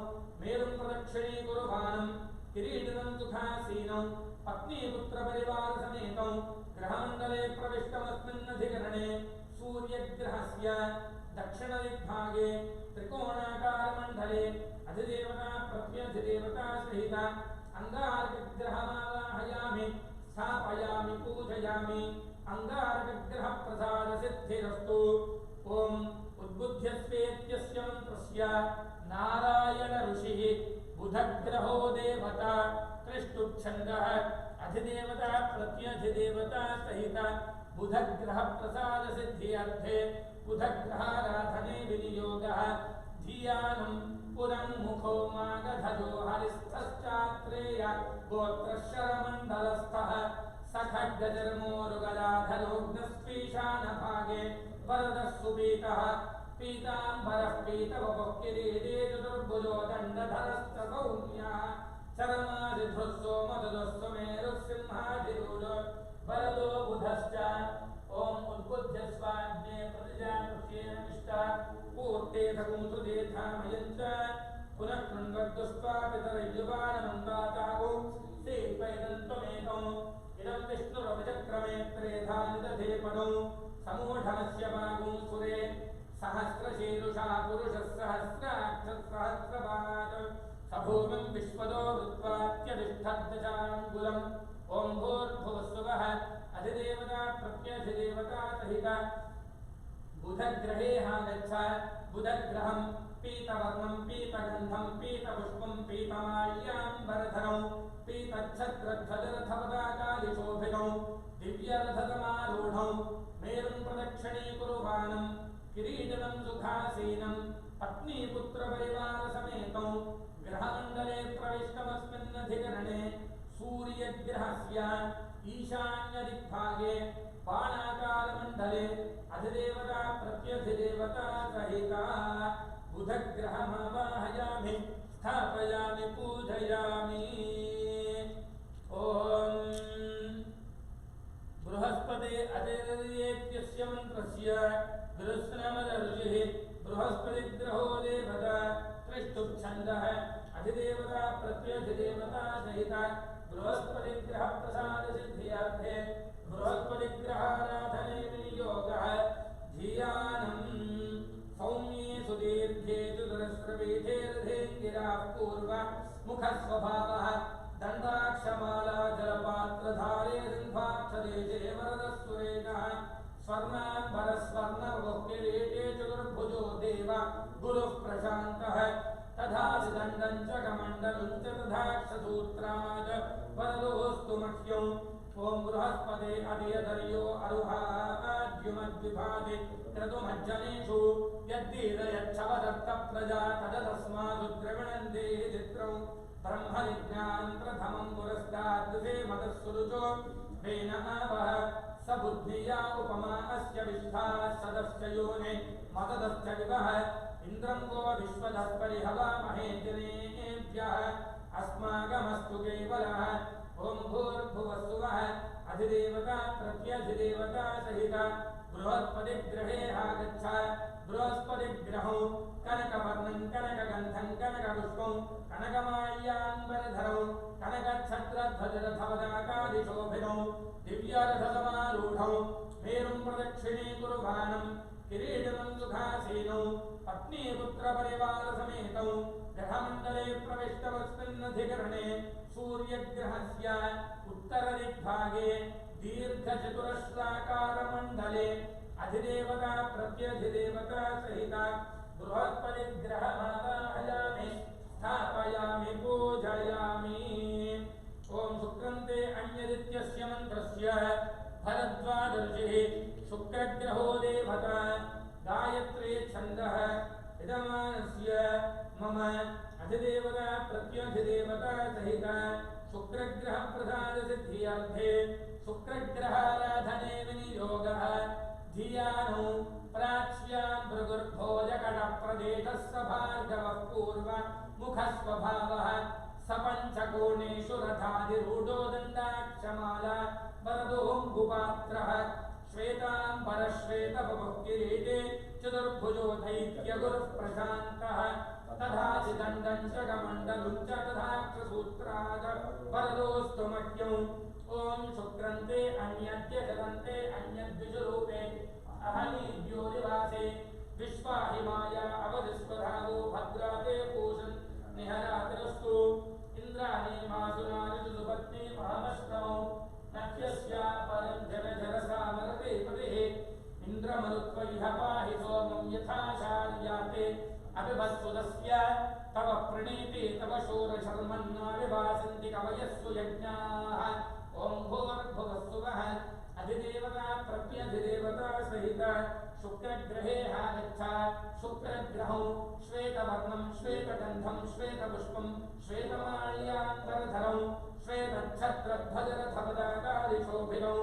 मेरुं प्रदक्षिणीकुरुभानं किरीटिनं सुखासीनं पत्नीपुत्रपरिवारसमेतं ग्रहमण्डले प्रविष्टमस्मिन्नधिकरणे सूर्यग्रहस्य दक्षिणदिग्भागे त्रिकोणाकारमण्डले अधिदेवता प्रत्यधिदेवता सहित अङ्गारकग्रहमावाहयामि स्थापयामि पूजयामि अङ्गारकग्रहप्रसादसिद्धिरस्तु ॐ उद्बुध्यस्वेत्यस्य मन्त्रस्य नारायण ऋषिः बुधग्रहो देवता त्रिष्टुच्छन्दः अधिदेवता प्रत्यधिदेवता सहित बुधग्रहप्रसादसिद्ध्यर्थे बुधग्रहाराधने विनियोगः धियानं पुरन्मुखो मागधजो हरिस्थश्चात्रेय गोत्रशरमण्डलस्थः सखड्गजर्मोरुगदाधरोग्नस्पीशानभागे वरदः सुपीतः पीताम्बरः पीतवपुः किरीटे चतुर्भुजो दण्डधरश्च सौम्यः चरमादिधृत्सो मदुदस्सुमेरुः सिंहाधिरूढो वरदो बुधश्च ॐ उद्बुद्ध्य स्वाग्ने प्रतिजानुष्येन विष्टः पूर्ते सकुंसुते धामयञ्च पुनः कृण्वद्दुष्ट्वा पितरयुवानमन्वातागो सेत्वैदन्त्वमेकौ इदं विष्णुरविचक्रमे त्रेधा निदधे पदौ समूढमस्य वागुं सुरे सहस्रशीरुषा पुरुषः सहस्राक्षसहस्रपाद सभूमिं विश्वदो वृत्वात्यधिष्ठद्दशाङ्गुलम् ॐ भूर्भुवस्सुवः अधिदेवता प्रत्यधिदेवता सहित बुधग्रहे गच्छ बुधग्रहं पीतवर्णं पीतगन्धं पीतपुष्पं पीतमाल्याम्बरधरं पीतच्छत्रध्वजरथपताकादिशोभितौ दिव्यरथतमारूढौ मेरुं प्रदक्षिणीकुर्वाणं किरीटनं सुखासीनं पत्नीपुत्रपरिवारसमेतौ ग्रहमण्डले प्रविष्टमस्मिन्नधिकरणे सूर्यग्रहस्य ईशान्यदिग्भागे बाणाकारमण्डले अधिदेवता प्रत्यधिदेवता सहिता बुधग्रहमावाहयामि स्थापयामि पूजयामि ॐ बृहस्पते अतिरेत्यस्य मन्त्रस्य गुरुस्नामदर्शिः बृहस्पतिग्रहो देवता त्रिष्टुप्छन्दः अधिदेवता प्रत्यधिदेवता सहिता बृहस्पतिग्रह प्रसाद सिद्ध्यार्थे बृहस्पतिग्रहाराधने विनियोगः धियानं सौम्ये सुदीर्घे चतुरस्रपीठे रथेङ्गिराः पूर्व मुखस्वभावः दण्डाक्षमाला जलपात्रधारे सिंहाक्षदेशे वरदस्सुरेणः स्वर्णाम्बरस्वर्णवपुः किरीटे चतुर्भुजो देव गुरुः प्रशान्तः तथा दण्डं च कमण्डलं च तथाक्षसूत्राज वरदोऽस्तु मह्यं ॐ बृहस्पते अधियधर्यो अरुहाद्युमद्विभाति क्रतुमज्जनेषु यद्दीरयच्छवदत्तप्रजा तदतस्मादुद्रविणन्ते चित्रं ब्रह्मविज्ञानं प्रथमं पुरस्ताद्दुषे मदस्सुरुचो वेन आवः स बुद्धिया उपमा अस्य विष्ठाः सदश्च योने मतदश्च विवः इन्द्रं गो विश्वदः परिहवामहे जनेभ्यः अस्माकमस्तु केवलः ॐ भूर्भुवस्सुवः अधिदेवता प्रत्यधिदेवता सहित बृहस्पतिग्रहे गच्छ बृहस्पतिग्रहौ कनकवर्णं कनकगन्धं कनकपुष्पं कनकमाल्याम्बरधरौ कनकच्छत्रध्वजरथपताकादिशोभितौ दिव्यरथतमारूढौ मेरुं प्रदक्षिणीकुर्वाणं किरीटनं सुखासीनौ पत्नीपुत्रपरिवारसमेतौ ग्रहमण्डले प्रविष्टमस्मिन्नधिकरणे सूर्यग्रहस्य उत्तरदिग्भागे दीर्घचतुरस्राकारमण्डले अधिदेवता प्रत्यधिदेवता सहिता बृहस्पतिग्रहमावाहयामि स्थापयामि पूजयामि ॐ शुक्रन्ते अन्यदित्यस्य मन्त्रस्य भरद्वादर्शिः शुक्रग्रहो देवता गायत्री छन्दः यजमानस्य मम अधिदेवता प्रत्यधिदेवता सहिता शुक्रग्रह प्रसाद सिद्ध्यर्थे शुक्रग्रहाराधने विनियोगः धियानो प्राच्यां भृगुर्भोजकटप्रदेशः स भार्गवः पूर्व मुखस्वभावः सपञ्चकोणेषु रथाधिरूढो दण्डाक्षमाला वरदोऽम्बुपात्रः श्वेताम्बरश्वेतवपुः किरीटे चतुर्भुजो दैत्यगुरुः प्रशान्तः तथादिदण्डं च कमण्डलं च तथाक्षसूत्राद वरदोऽस्तु मह्यं ॐ शुक्रन्ते अन्यद्य जगन्ते अन्यद्विषरूपे अहनीद्योनिवासे विश्वाहिमाया अवधिस्वधावो भद्राते पूषन् निहरातिरस्तु इन्द्राणी मासुनानि सुपत्नी महमष्टमौ नक्ष्यस्या परं जलजरसामरते पतिः इन्द्रमरुत्वैह पाहि सोमं यथा शार्याते अभिभस्वदस्य तव प्रणीते तव शूरशर्मन्नाविभासन्ति कवयस्सु यज्ञाः ॐ भूर्भुवस्सुवः अधिदेवता प्रत्यधिदेवता सहित शुक्रग्रहे आगच्छ शुक्रग्रहं श्वेतवर्णं श्वेतगन्धं श्वेतपुष्पं श्वेतमाल्याम्बरधरं श्वेतच्छत्रध्वजरथपदाकारिशोभिनं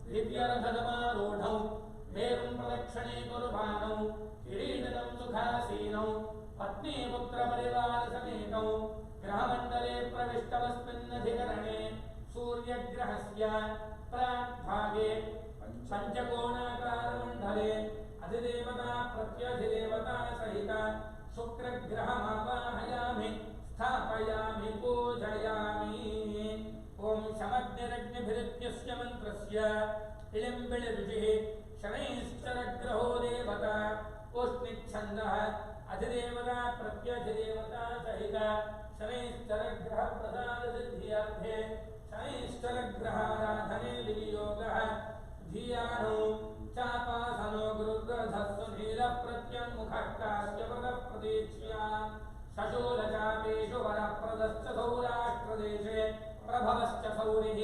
दिव्यरथजमारूढं मेरुं प्रदक्षिणे कुर्वाणौ किरीटिनं सुखासीनौ पत्नीपुत्रपरिवारसमेतौ ग्रहमण्डले प्रविष्टमस्मिन्नधिकरणे सूर्यग्रहस्य प्राग्भागे पञ्चकोणाकारमण्डले अधिदेवता प्रत्यधिदेवता सहित शुक्रग्रहमावाहयामि स्थापयामि पूजयामि। ओम शमग्निरग्निभिरित्यस्य मन्त्रस्य इलिम्बिलिरुचिः शनैश्चरग्रहो देवता उष्णिच्छन्दः अधिदेवता प्रत्यधिदेवता सहित शनैश्चरग्रहप्रसादसिद्ध्यर्थे शनैश्चरग्रहाराधने विनियोगः धियानो चापासनो गुरुग्रधस्सु नीलः प्रत्यङ्मुखः काश्यपदः प्रतीक्ष्या शशूलचापेषु वरप्रदश्च सौराष्ट्रदेशे प्रभवश्च सौरिः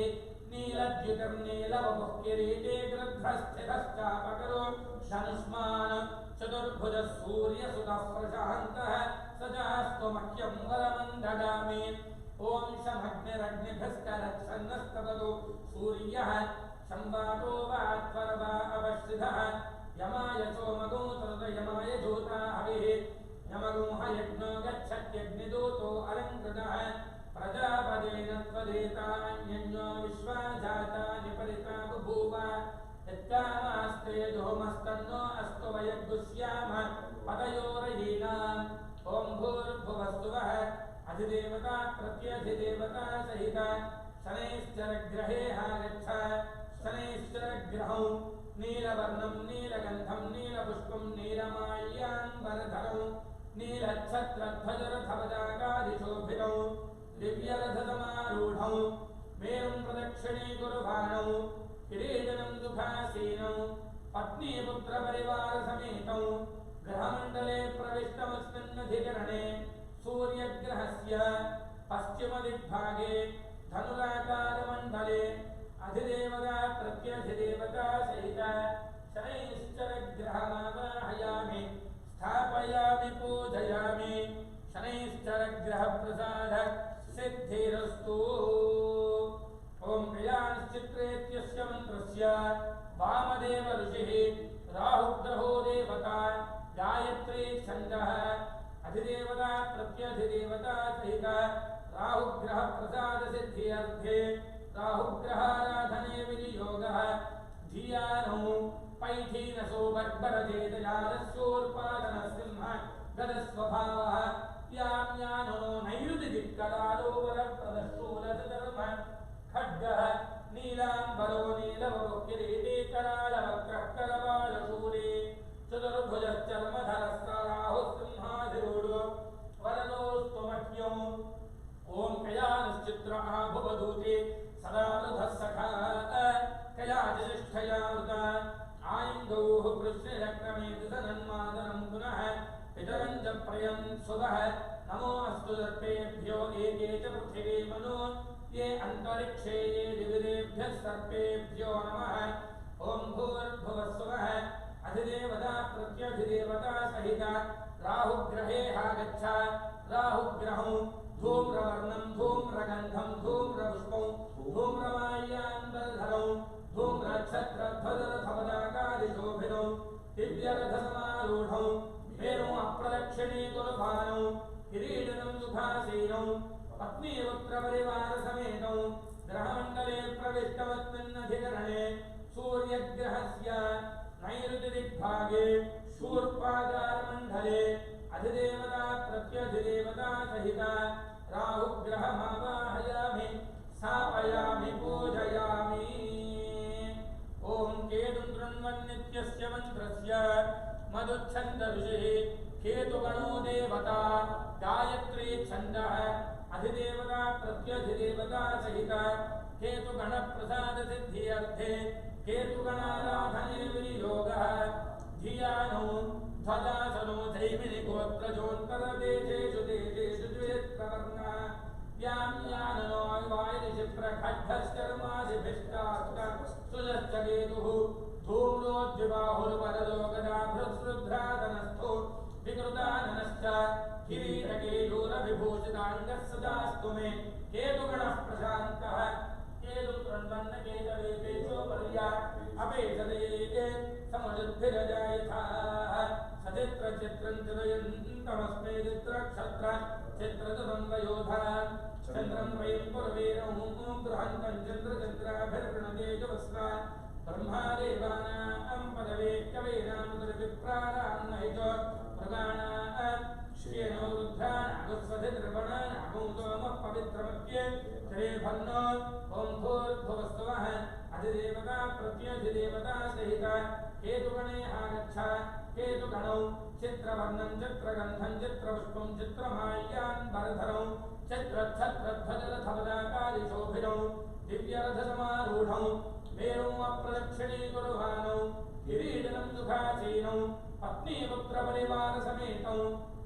नीलद्युतिर्नीलवपुः किरीटे गृध्रस्थितश्चापकरो धनुष्मान् चतुर्भुजः सूर्यसुतः प्रशान्तः सजास्तु मह्यं वरमन्दगामि। ॐ शमग्निरग्निभिस्करच्छन्नस्तपतु सूर्यः संवातो वात्वरवा अवश्रितः यमाय सोमगो तदयमाय ज्योता हविः यमगो हयज्ञो गच्छत्यग्निदूतो अलङ्कृतः प्रजापदेन त्वदेतान्यन्यो विश्वाजातानि परिता बभूव यत्कामास्ते दोमस्तन्नो अस्तु वयद्गुष्याम पदयोरयीनाम्। ॐ भूर्भुवस्सुवः अधिदेवता प्रत्यधिदेवता सहित शनैश्चरग्रहे आगच्छ शनैश्चरग्रहं नीलवर्णं नीलगन्धं नीलपुष्पं नीलमाल्याम्बरधरं नीलच्छत्रध्वजरथपदाकादिशोभितं दिव्यरथसमारूढं मेरुं प्रदक्षिणे कुर्वाणौ किरीटिनं सुखासीनौ पत्नीपुत्रपरिवारसमेतौ ग्रहमण्डले प्रविष्टमस्मिन्नधिकरणे सूर्यग्रहस्य पश्चिमदिग्भागे धनुराकारमण्डले अधिदेवता प्रत्यधिदेवता सहित शनैश्चरग्रहमावाहयामि स्थापयामि पूजयामि। शनैश्चरग्रहप्रसाद सिद्धिरस्तु। ओम प्रियाश्चित्रेत्यस्य मन्त्रस्य वामदेव ऋषिः राहुग्रहो देवता गायत्री छन्दः अधिदेवता प्रत्यधिदेवता सहित राहुग्रह प्रसाद सिद्ध्यर्थे राहुग्रहाराधने विनियोगः धियानो पैठीनसो बर्बरजेतजालस्योर्पादनसिंह गदस्वभावः याम्यानो नैरुतिदिक्करालो वरप्रदशूलधर्म खड्गः नीलाम्बरो नीलवो किरीटे करालवक्रः करवालशूले चतुर्भुजश्चर्मधरस्राहुः सिंहाधिरूढो वरदोऽस्तु मह्यम्। ओम कयानश्चित्र आभुवधूते सदा वृधः सखा कयाजिष्ठयावृता आयङ्गौः कृष्णरक्रमेति सनन्मादनं पुनः पितरं च प्रयं शुभः नमो अस्तु सर्पेभ्यो एके च पृथिवी मनो ये अन्तरिक्षे ये दिविदेभ्यः सर्पेभ्यो नमः। ॐ भूर्भुवस्सुवः अधिदेवता प्रत्यधिदेवता सहित राहुग्रहे आगच्छ राहुग्रहं धूम्रवर्णं धूम्रगन्धं धूम्रपुष्पं धूम्रमाल्याम्बरधरं धूम्रच्छत्रध्वजरथपदाकादिशोभिनं दिव्यरथसमारूढं मेरुम् अप्रदक्षिणे कुर्वाणौ किरीटिनं सुखासीनौ पत्नीपुत्रपरिवारसमेतौ ग्रहमण्डले प्रविष्टमस्मिन्नधिकरणे सूर्यग्रहस्य नैऋतिदिग्भागे शूर्पाकारमण्डले अधिदेवता प्रत्यधिदेवता सहित राहुग्रहमावाहयामि स्थापयामि पूजयामि। ओम केतुं गृह्णन्नित्यस्य मन्त्रस्य मधुच्छन्द ऋषिः केतुगणो देवता गायत्री छन्दः अधिदेवता प्रत्यधिदेवता सहित केतुगणप्रसादसिद्ध्यर्थे केतुगणाराधने विनियोगः धियानो ध्वजासनो धैमिनि गोत्रजोऽन्तरदेशेषु देशेषु द्वित्रवर्णः याम्याननो वायुरिशिप्रखड्गश्चर्मादिभिष्टाश्च सुजश्च केतुः धूम्रोद्विबाहो बहुलपरलोकदाभृद्रुद्रादनस्थो विकृताननश्च किरीटकेयूरविभूषिताङ्गस्सदास्तु मे केतुगणः प्रशान्तः केतुकृण्वन्न केतवे तेजोपर्या अपेक्षते समुद्भिरजायथाः सचित्रचित्रं चिरयन्तमस्मै चित्रक्षत्र चित्रतुरङ्गयोधा चन्द्रं वयं पुरवीरं गृहन्तं चन्द्रचन्द्राभिर्गृणतेजवस्वा ब्रह्मादेवानां पदवे कवीनां दुर्विप्राणां नहितो मृगाणां श्येनो रुद्राणागुस्वधिर्वणानागुं सोमः पवित्रमत्ये चरे भन्नो ॐ भूर्भुवस्सुवः अधिदेवता प्रत्यधिदेवता सहिता केतुगणे आगच्छ केतुगणौ चित्रवर्णं चित्रगन्धं चित्रपुष्पं चित्रमाल्यान् वरधरौ चित्रच्छत्रध्वजरथपदाकादिशोभिनौ दिव्यरथसमारूढौ मेरुं अप्रदक्षिणीकुर्वाणौ किरीटनं सुखासीनौ पत्नीपुत्रपरिवारसमेतौ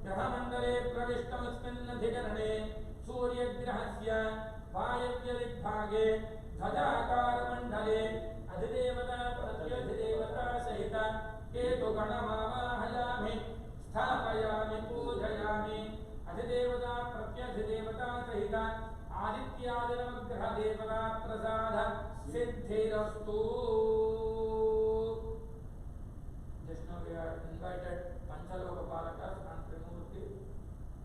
ग्रहमण्डले प्रविष्टमस्मिन्नधिकरणे सूर्यग्रहस्य वायव्यदिग्भागे ध्वजाकारमण्डले अधिदेवता प्रत्यधिदेवता सहित केतुगणमावाहयामि स्थापयामि पूजयामि अधिदेवता प्रत्यधिदेवता सहित आदित्यादिनवग्रहदेवता प्रसाद Siddhirastu. Just now we are invited Panchalokapalakas and Trimurti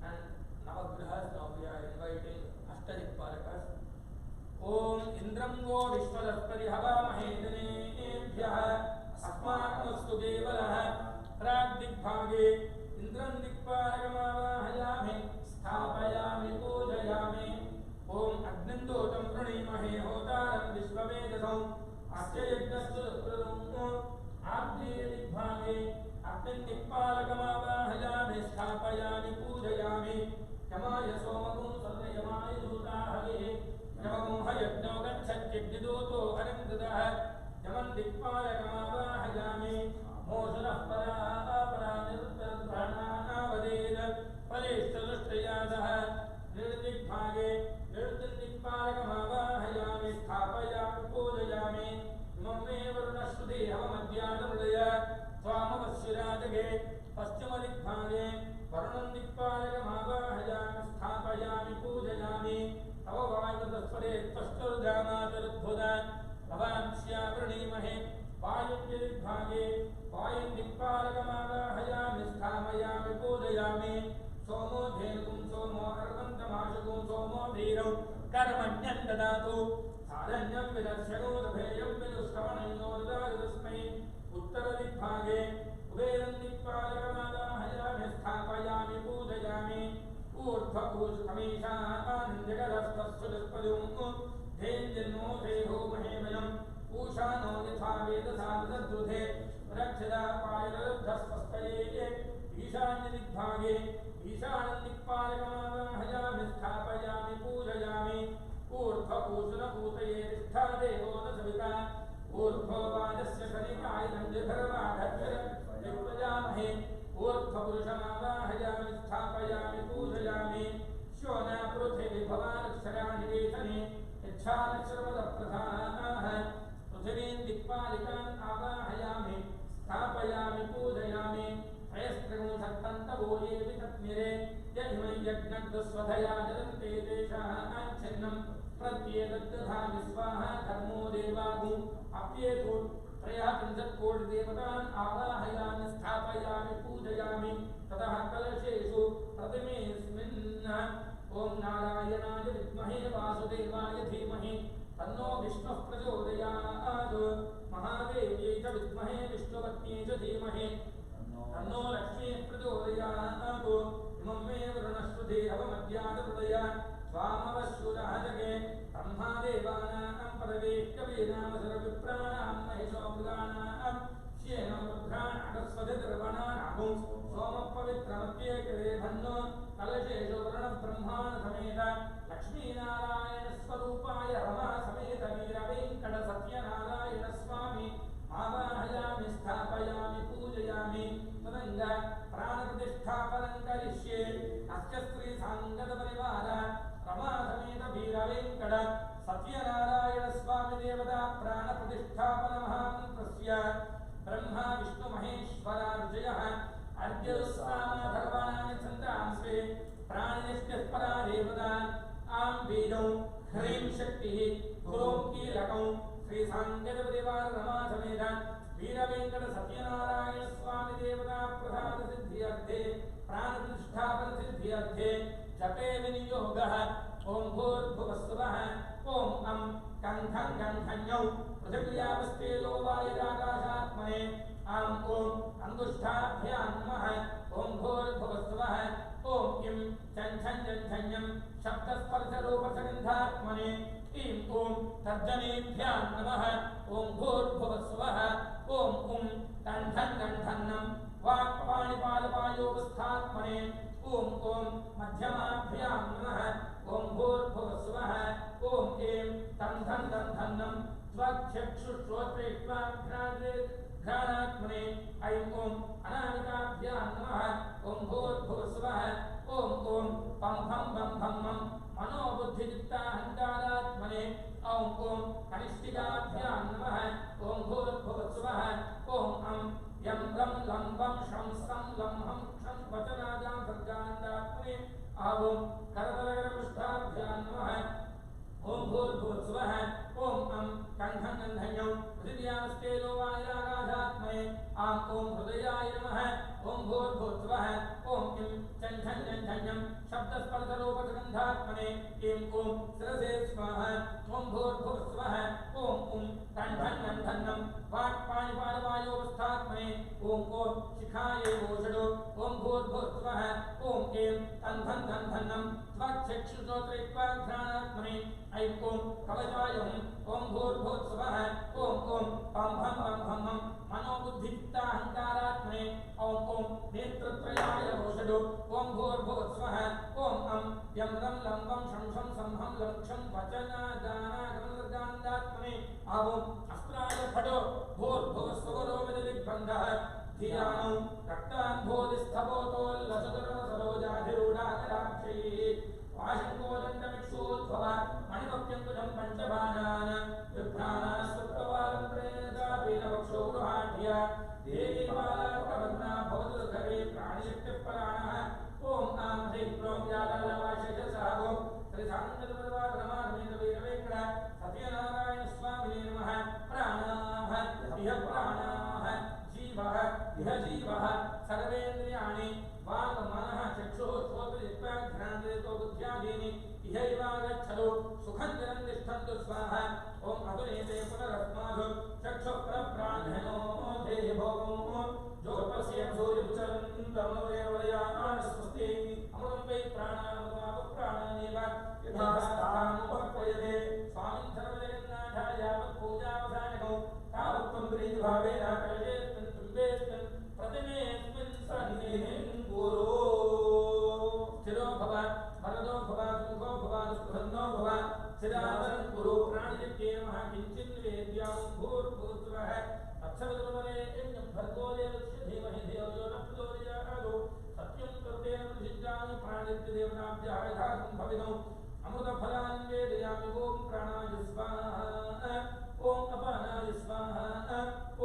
and Navagrahas. Now we are inviting Ashtadikpalakas. Om Indram Go Vishwadaspari Havamahe Dinebhyah Asmakastu Devalah Pragdikbhage Indram Dikpalakamavahayami Sthapayami Pujayami. Om Agnindotam Pranimahe Hotaram Vishwavedasam Asyayagnastu Pradam Abdiyadikbhage Agnindikkpalakamavahayami Sthapayami Pujayami Yamaya Somagum Sarvayamaya Dutahage Yamamohayagno Gacchakyiduto Arindadah Yamandikpalakamavahayami Mosanah Paraniruttarbrahmanavaded Palishtadushtayadah Nirdikbhage Nirdikpalakamavahayami Sthapayami Pujayami Imame Varunashruti Havamadhyadamudaya Swamavasirajage Paschimadigbhage Varunandikpalakamavahayami Sthapayami Pujayami Avavayudasvare Tvasturjamatarudbhuda Avanshyavranemahe Vayudyadigbhage Vayundikpalakamavahayami Sthamayami Pujayami Somo Dhenum Somo Arvantamashagum Somo Dhiram Karmanyam Dadatu Saranyam Vidasyanodabheyam Vidushkavanayodadadasmai Uttaradikbhage Uberandikpalakamavahayami Sthapayami Pujayami Urdhvakushkamishanjagadastasudaspadum Dhenjano Deho Mahemayam Ushano Yatha Vedasadadrudhe Rakshada Payarabdhaspastaye Ishanyadikbhage Ishanandikpalakamavahayami Sthapayami Pujayami Urdhvakushunaputaye Tishthadevo Nasavita Urdhvavajasya Shanikayam Jidharvadhakshara Vikprajamahe Urdhvapurushamavahayami Sthapayami Pujayami Shona Pruthivi Bhavanakshara Nivetane Ichhanakshravadaprathanaha Pruthiveendikpalikan Avahayami Sthapayami Pujayami Ayastragam Sattantavoye Vitatmire Yajmai Yagnagdasvadhaya Jadante Deshahanchinnam Pratyedadadhami Svaha Dharmo Devagum Apyetur Trayatinjatkood Devatan Avahayami Sthapayami Pujayami Tatah Kalashesu Pratimesminna Om Narayanaja Vidmahe Vasudevaya Dhimahi Tanno Vishnuh Prachodayat Mahadevi Cha Vidmahe Vishnuvatni Cha Dhimahi Tanno Lakshmi Prachodayat Imame Varunashruti Havamadhyadamudaya Swamavassurahajage Brahmadevanam Padave Kavinam Sarvipranam Maheshomruganam Syenam Rudranagasvadhidirvananagum Soma Pavitramatye Kare Bhanno Kalashesho Varana Brahmana Sameta Lakshmi Narayana Swarupaya Rama Sameta Veera Venkata Satya Narayana Swami Avahayami Sthapayami Puja तर्जनीभ्यां नमः ओम भूर्भुवस्वः ओम दण्डन्नं वाक्पाणिपादपायोपस्थात्मने ओम मध्यमाभ्यां नमः ओम भूर्भुवस्वः ओम ऐं दण्डन्नं घ्राणात्मने ऐं ओम अनामिकाभ्यां नमः ओम भूर्भुवस्वः ओम पं भं भं भं मं मनोबुद्धिचित्ताहङ्कारात्मने ओम कनिष्ठिकाभ्यां नमः ओम भूर्भुवस्वः ओम यं लं लं वं शं सं लं हं क्षं वचनादां सर्गानन्दात्मने ओम करतलकरपृष्ठाभ्यां नमः ओम भूर्भुवस्वः ओम कण्ठन्नन्धन्यं पृथिव्यास्ते लोवायुरागाधात्मने ओम हृदयाय नमः ओम भूर्भुवस्वः ओम इं चण्ठन्नन्धन्यं शब्दस्पर्शरूपसुगन्धात्मने ऐं ओम शिरसे स्वाहा ओम भूर्भुवस्वः ओम कण्ठन्नन्धन्नं वाक्पाणिपादपायोपस्थात्मने ओम शिखायै वोषडो ओम भूर्भुवस्वः ओम ऐं तन्धन्धन्नं त्वक्चक्षुश्रोत्रैक्वाघ्राणात्मने ऐं ओम कवचायं ओम भूर्भुवस्वः ओम पं भं भं भं मं मनोबुद्धिचित्ताहङ्कारात्मने ओम नेत्रत्रयाय वोषडो ओम भूर्भुवस्वः ओम यं लं लं वं शं शं सं हं लं क्षं वचनादानागमनसर्गानन्दात्मने ओम अस्त्राय खडो भूर्भुवस्वरोमिदिग्बन्धः धियानो रक्ताम्भोधिस्थपोतोल्लसुतरसरोजाधिरूढाकराक्षैः वाशङ्कोदण्डमिक्षोद्भव मणिमप्यङ्कुजं पञ्चबाणान् बिभ्राणास्वप्रवालं प्रेरकापीनवक्षोरुहाढ्य देवी बालाकवर्णा भवतु सुखवे प्राणशक्तिः ओम ह्रीं क्रों व्यालालवाशेषसः ओम श्रीसानन्दपदवादनमानमेन्द्रवीरवेङ्कट सत्यनारायणस्वामिने नमः प्राणाः इह प्राणाः जीवः इह जीवः सर्वेन्द्रियाणि वाङ् मनः चक्षुः श्रोत्रजिह्वाघ्राणेन्द्रियो बुद्ध्यादीनि इहैवागच्छतु सुखं जनं तिष्ठन्तु स्वाहा ओम अधुनेते पुनरस्मासु चक्षुःप्रप्राणो देहि भोगो जोपस्यं सूर्यमुचरन्तमवयवलयानस्वस्ति अमृतं वै प्राणामृतमापप्राणानेव यथास्थानमुपक्वयते स्वामिन् सर्वजगन्नाथाय यावत्पूजावसानिकौ तावत्त्वं प्रीतिभावेन कलयेऽस्मिन् बिम्बेऽस्मिन् प्रतिमेऽस्मिन् सन्निधिं कुरु स्थिरो भव वरदो भव सुखो भव दुःखन्नो भव स्थिरावरं कुरु प्राणिनित्ये नमः किञ्चिन्निवेद्यां भूर्भुवस्वः तत्सवितुर्वरेण्यं भर्गो देवस्य धीमहि धियो यो न प्रचोदयात् सत्यं कर्तेन प्रतिष्ठामि प्राणिनित्यदेवताभ्यः यथा सम्भवितौ अमृतफलानि वेदयामि ॐ प्राणाय स्वाहा ॐ अपानाय स्वाहा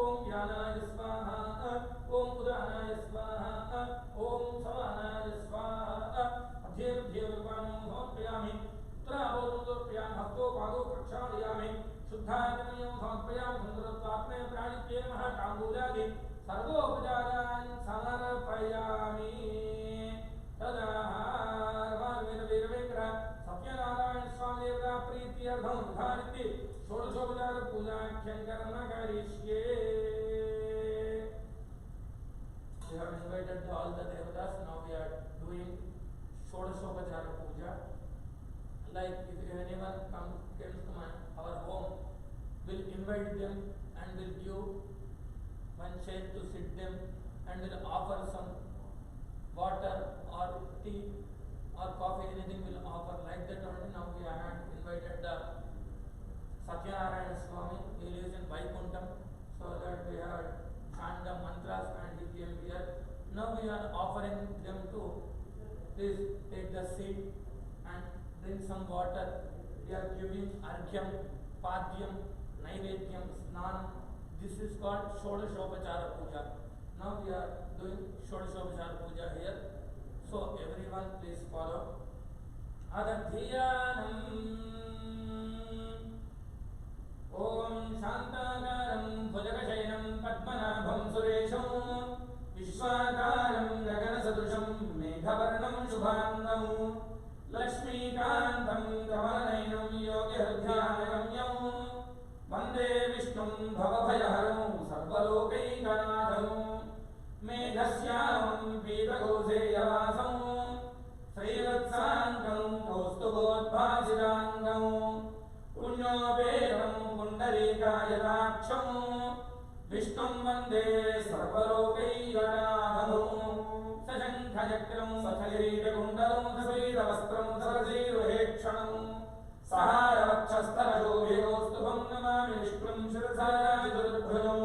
ॐ ज्ञानाय स्वाहा ॐ उदानाय स्वाहा ॐ समानाय स्वाहा मध्ये मध्ये भगवान् समर्पयामि उत्तराभूतं समर्पयामि हस्तो पादौ प्रक्षालयामि शुद्धाचमनीयं समर्पयामि सुन्दरत्वात्मने प्राणित्ये नमः ताम्बूलादि सर्वोपचारान् समर्पयामि तदा वीरवेङ्कट सत्यनारायण स्वामी देवता प्रीत्यर्थं उद्धारिति षोडशोपचार पूजाख्यं कर्म करिष्ये. We have invited all the devatas. Now we are doing षोडशोपचार puja. Like if anyone comes to our home, we'll invite them and we'll give one chair to sit them and we'll offer some water or tea or coffee, anything we'll offer like that only. Now we have invited the Satyanarayana Swami. He lives in Vaikuntham, so that we have chant the mantras and he came here. Now we are offering them to please take the seat and drink some water. We are giving argyam, padyam, naivedyam, snanam. This is called Shodashopachara Puja. Now we are doing Shodashopachara Puja here. So everyone please follow. Adadhyanam Om Shantakaram Bhujagashayam Padmanabham Suresham Vishwakaram Gaganasadusham Meghavarnam Shubhangam Lakshmikantam Kamalanainam Yogirdhyanagam Vande Vishnum Bhavabhayaharam Sarvalokaikanadam Meghasyamam Pitaghoseyavasam Srivatsankam Kaustubodbhasirangam Punyoperam श्रीकायदाक्षं विष्णुं वन्दे सर्वलोकैकनाथं सशङ्खचक्रं सखलीकुण्डलं सफेदवस्त्रं सरसीरुहेक्षणं सहारवक्षस्थलशोभितोस्तुभं नमामि विष्णुं शिरसा चतुर्भुजं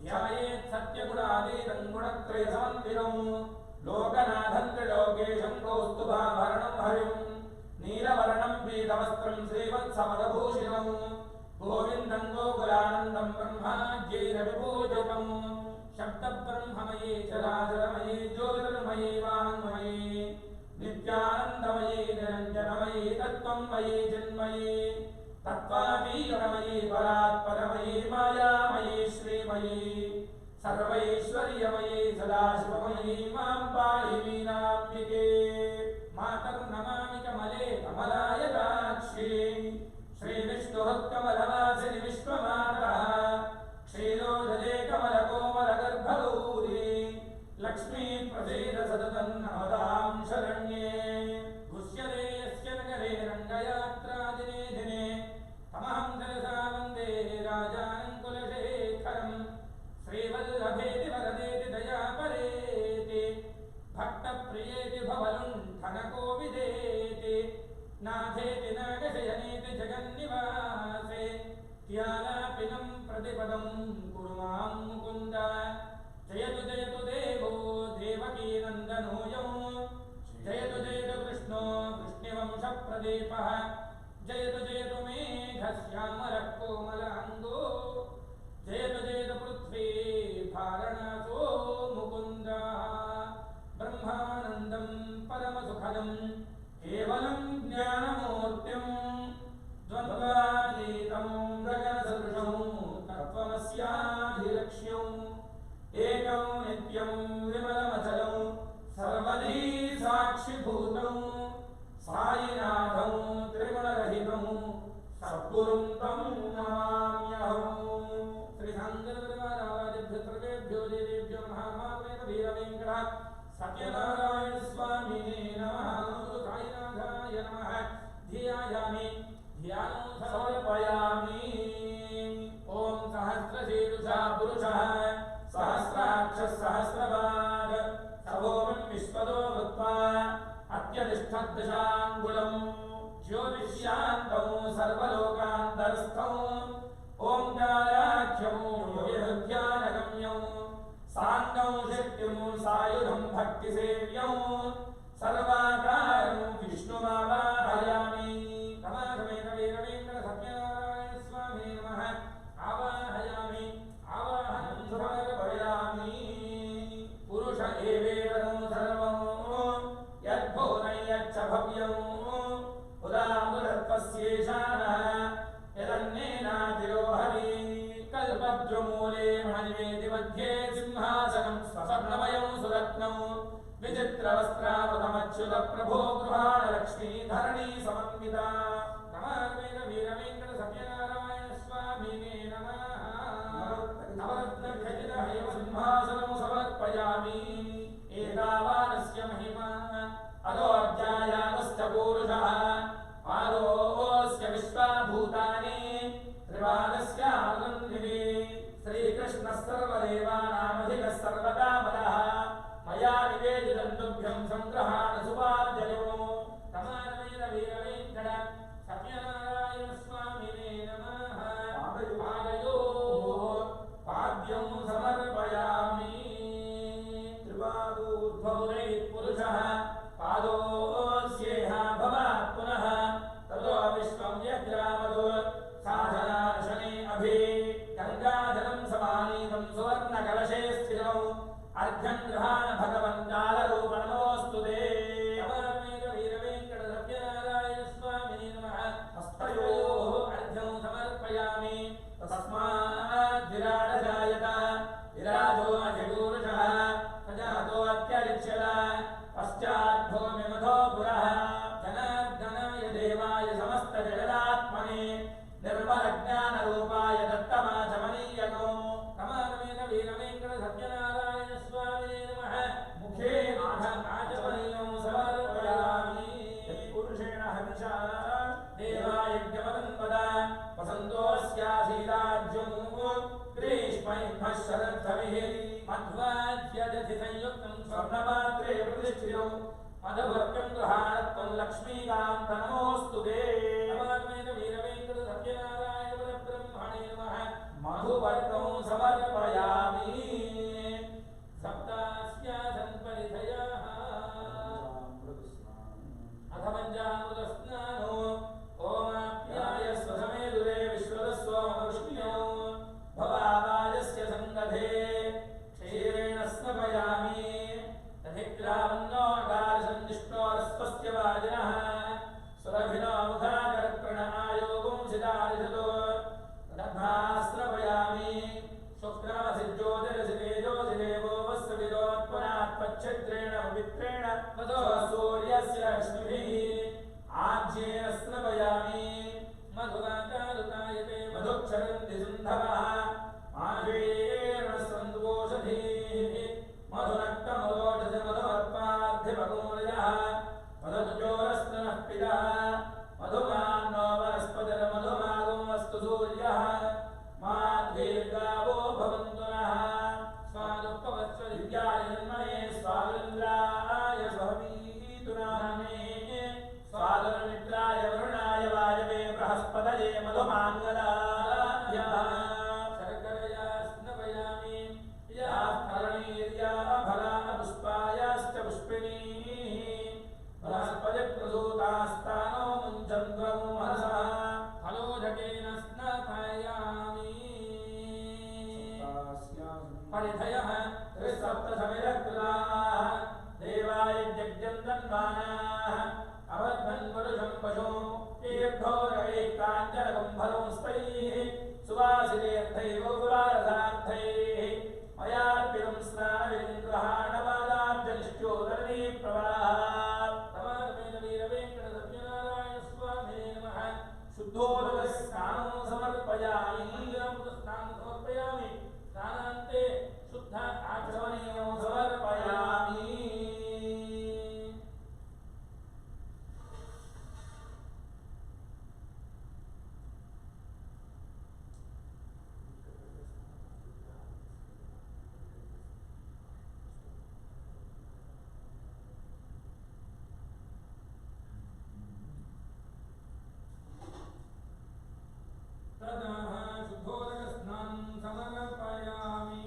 ध्यायेत् सत्यगुणातीतं गुणत्रयसमन्वितं लोकनाथं त्रिलोकेशं कौस्तुभाभरणं हरिं नीलवर्णं पीतवस्त्रं श्रीवत्समदभूषितं गोविन्दं गोकुलानन्दं ब्रह्माज्यैरविपूजितं शब्दब्रह्ममये चराचरमये ज्योतिर्मये वाङ्मये नित्यानन्दमये निरञ्जनमये तत्त्वमये चिन्मये तत्त्वातीतमये परात्परमये मायामये श्रीमये सर्वैश्वर्यमये सदाशिवमये मां पाहि मीनाम्बिके मातर्नमामि कमले कमलायताक्षी श्रीविष्णुहत्कमलवासिनि विश्वमातः क्षीरोदये कमलकोमलगर्भगौरी लक्ष्मी प्रसीद सततं नमतां शरण्ये गुह्यते यस्य नगरे रङ्गयात्रादिने दिने तमहं तरसा वन्दे राजानं कुलशेखरं श्रीवल्लभेति वरदेति दयापरेति भक्तप्रियेति भवलुण्ठनकोविदेति नाथेति नागशयनेति जगन्निवासे त्यालापिनं प्रतिपदं कुरु मां मुकुन्द जयतु जयतु देवो देवकीनन्दनोऽयं जयतु जयतु कृष्णो कृष्णवंशप्रदीपः जयतु जयतु मेघश्यामलः कोमलाङ्गो जयतु जयतु पृथ्वी फारणसो मुकुन्दः ब्रह्मानन्दं परमसुखदं केवलं ज्ञानमूर्तिं द्वन्द्वातीतं गगनसदृशं तत्त्वमस्याधिलक्ष्यम् एकं नित्यं विमलमचलं सर्वधी साक्षिभूतं सायिनाथं त्रिगुणरहितं सद्गुरुं तं नमाम्यहम् श्रीशङ्करभगवादिभ्यो सर्वेभ्यो देवेभ्यो महामावेदवीरवेङ्कट सत्यनारायण स्वामिने नमः साईनाथाय नमः धियायामि ध्यानं समर्पयामि ॐ सहस्रशीर्षा पुरुषः सहस्राक्षः सहस्रपाद सभोमन् विश्वतो भूत्वा अत्यतिष्ठद्दशाङ्गुलं ज्योतिष्यान्तं सर्वलोकान्तरस्थं ओंकाराख्यं योगिहृद्यानगम्यं साङ्गं शक्तिं सायुधं भक्तिसेव्यं सर्वाकारं विष्णुमावाहयामि तमासमेत वीरवेङ्कट सत्यनारायण स्वामी नमः आवाहयामि आवाहनं समर्पयामि पुरुष एवेदं सर्वं यद्भुवनं यच्च भव्यं उदामुदत्पस्येशानः यदन्नेनातिरोहरि कल्पद्रुमूले मणिवेदि मध्ये सिंहासनं स्वर्णमयं सुरत्नं विचित्रवस्त्रावृतमच्युतप्रभो गृहाणलक्ष्मी धरणी समन्विता नमः वीरवेङ्कट सत्यनारायण स्वामिने नमः नवरत्नखचितहैव सिंहासनं समर्पयामि एतावानस्य महिमा अदोऽध्यायातश्च पूरुषः पादोऽस्य विश्वाभूतानि त्रिपादस्यानन्दिनी श्रीकृष्णः सर्वदेवानामधिकः सर्वकामदः मया निवेदितं तुभ्यं सङ्ग्रहाण सुपार्जयो तमानवेद वीरवेङ्कट सत्यनारायण स्वामिने नमः पादयोः पाद्यं समर्पयामि त्रिपादोर्ध्वै पुरुषः पादोऽस्येह भवात् पुनः ततो विश्वं यद्रामदो साधनाशने अभि गङ्गाजलं समानीतं सुवर्णकलशे स्थितौ अर्घ्यं गृहाण भगवन् कालरूपणमोऽस्तु ते तमानवेद वीरवेङ्कट सत्यनारायण स्वामिने नमः हस्तयोः अर्घ्यं समर्पयामि तस्मात् विराजजायत विराजो अजगूरुषः सजातो अत्यरिच्यत पश्चाद्भूमिमधो पुरः जनार्दनाय देवाय समस्तजगदात्मने निर्मलज्ञानरूपाय दत्तमाचमनीयको तमानवेद वीरवेङ्कट सत्यनारायण स्वामिने शरद्धविः मध्वाज्यदधि संयुक्तं स्वर्णपात्रे प्रतिष्ठितं मधुवर्गं गृहाणत्वं लक्ष्मीकान्त नमोऽस्तु ते नमामेन वीरवेङ्कट सत्यनारायण परब्रह्मणे नमः मधुवर्गं समर्पयामि सप्तास्यासन् परिधयः अथ पञ्चामृतस्नानो ओमाप्याय स्वसमेदुरे विश्वदस्वमृष्ण्यो भवावायस्य सङ्गधे क्षीरेण स्नपयामि तथिग्रामन्नो अकारसन्निष्टोरस्वस्य वाजिनः सुरभिनो मुखाकरप्रणमायोगुं सिदारिषतो तद्भास्त्रपयामि शुक्रमसिज्योतिरसितेजोसिदेवो वस्त्रविदोत्पनात्पच्छिद्रेण पवित्रेण ततो सूर्यस्य रश्मिभिः आज्येन स्नपयामि मधुवाचारुतायते मधुक्षरन्ति सिन्धवः आशेन सन्द्वोषधीः मधुनक्तमरोषधि मधुमर्पार्थिपगोरयः मधुजोरस्तनः पितः मधुमान्नो वनस्पतिर्मधुमागोऽस्तु सूर्यः माद्वीर्गावो भवन्तु नः स्वादुपवत्सदिव्याय जन्मने स्वामिन्द्राय स्वमीतुनामे स्वादुर्मित्राय वरुणाय वायवे बृहस्पतये मधुमाङ्गलाय शर्करया स्नपयामि यास्थरणीर्या फलापुष्पायाश्च पुष्पिणीः बृहस्पतिप्रसूतास्तानो मुञ्चन्द्वमोहसः फलोदकेन स्नपयामि परिधयः त्रिसप्तसमिधकृताः देवाय जग्जन्तन्वानाः अवध्वन् पुरुषं पशो तीर्थोरवैः काञ्चनकुम्भलं स्पैः सुवासितेऽर्थैव गुरुवारसार्थैः मयार्पितं स्नानविधिं ग्रहाणपादाब्जनिष्ठोदरणी प्रवाहात् नमामेन वीरवेङ्कट सत्यनारायण स्वामिने नमः शुद्धोदकस्नानं समर्पयामि स्नानं समर्पयामि स्नानान्ते शुद्ध आचमनीयं समर्पयामि तदाह शुद्धोदकस्नानं समर्पयामि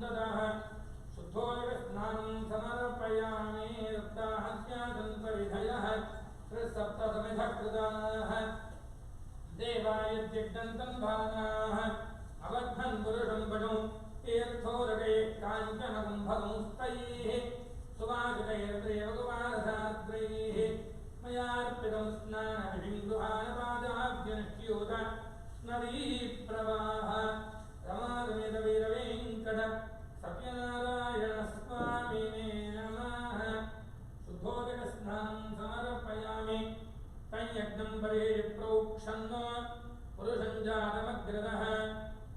तदाह शुद्धोदकस्नानं समर्पयामि सप्ताहस्यासन् परिधयः त्रिसप्तसमिधकृताः देवाय जग्दन्तन्वानाः अवध्वन् पुरुषं पशुं तीर्थोदके काञ्चनकुम्भलं स्तैः सुवासितैर्देव कुमारसाद्रैः मयार्पितं स्नानविधिं गृहाणपादाब्जनिष्ठ्यूत नदीप्रवाह रमारमेद वीरवेङ्कट सत्यनारायण स्वामिने नमः शुद्धोदकस्नानं समर्पयामि तञ्यज्ञं परिप्रोक्षन् पुरुषं जातमग्रदः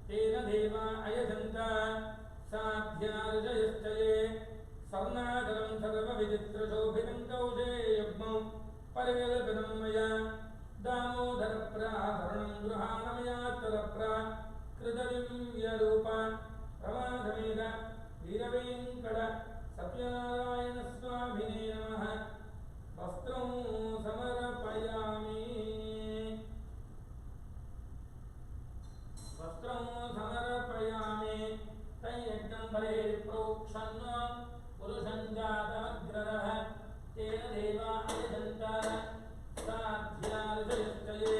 तेन देवा अयजन्त साध्यार्जयश्च ये स्वर्णाचलं सर्वविचित्रशोभितं कौशेयज्ञं परिकल्पितं मया दामोदरप्राहरणं गृहाणमया तदप्रा कृतदिव्यरूप प्रमादमेद वीरवेङ्कट सत्यनारायण स्वामिने नमः वस्त्रं समर्पयामि तैयज्ञं परिप्रोक्षन् पुरुषं जातमग्रदः तेन देवा अयजन्त साध्यार्जयश्च ये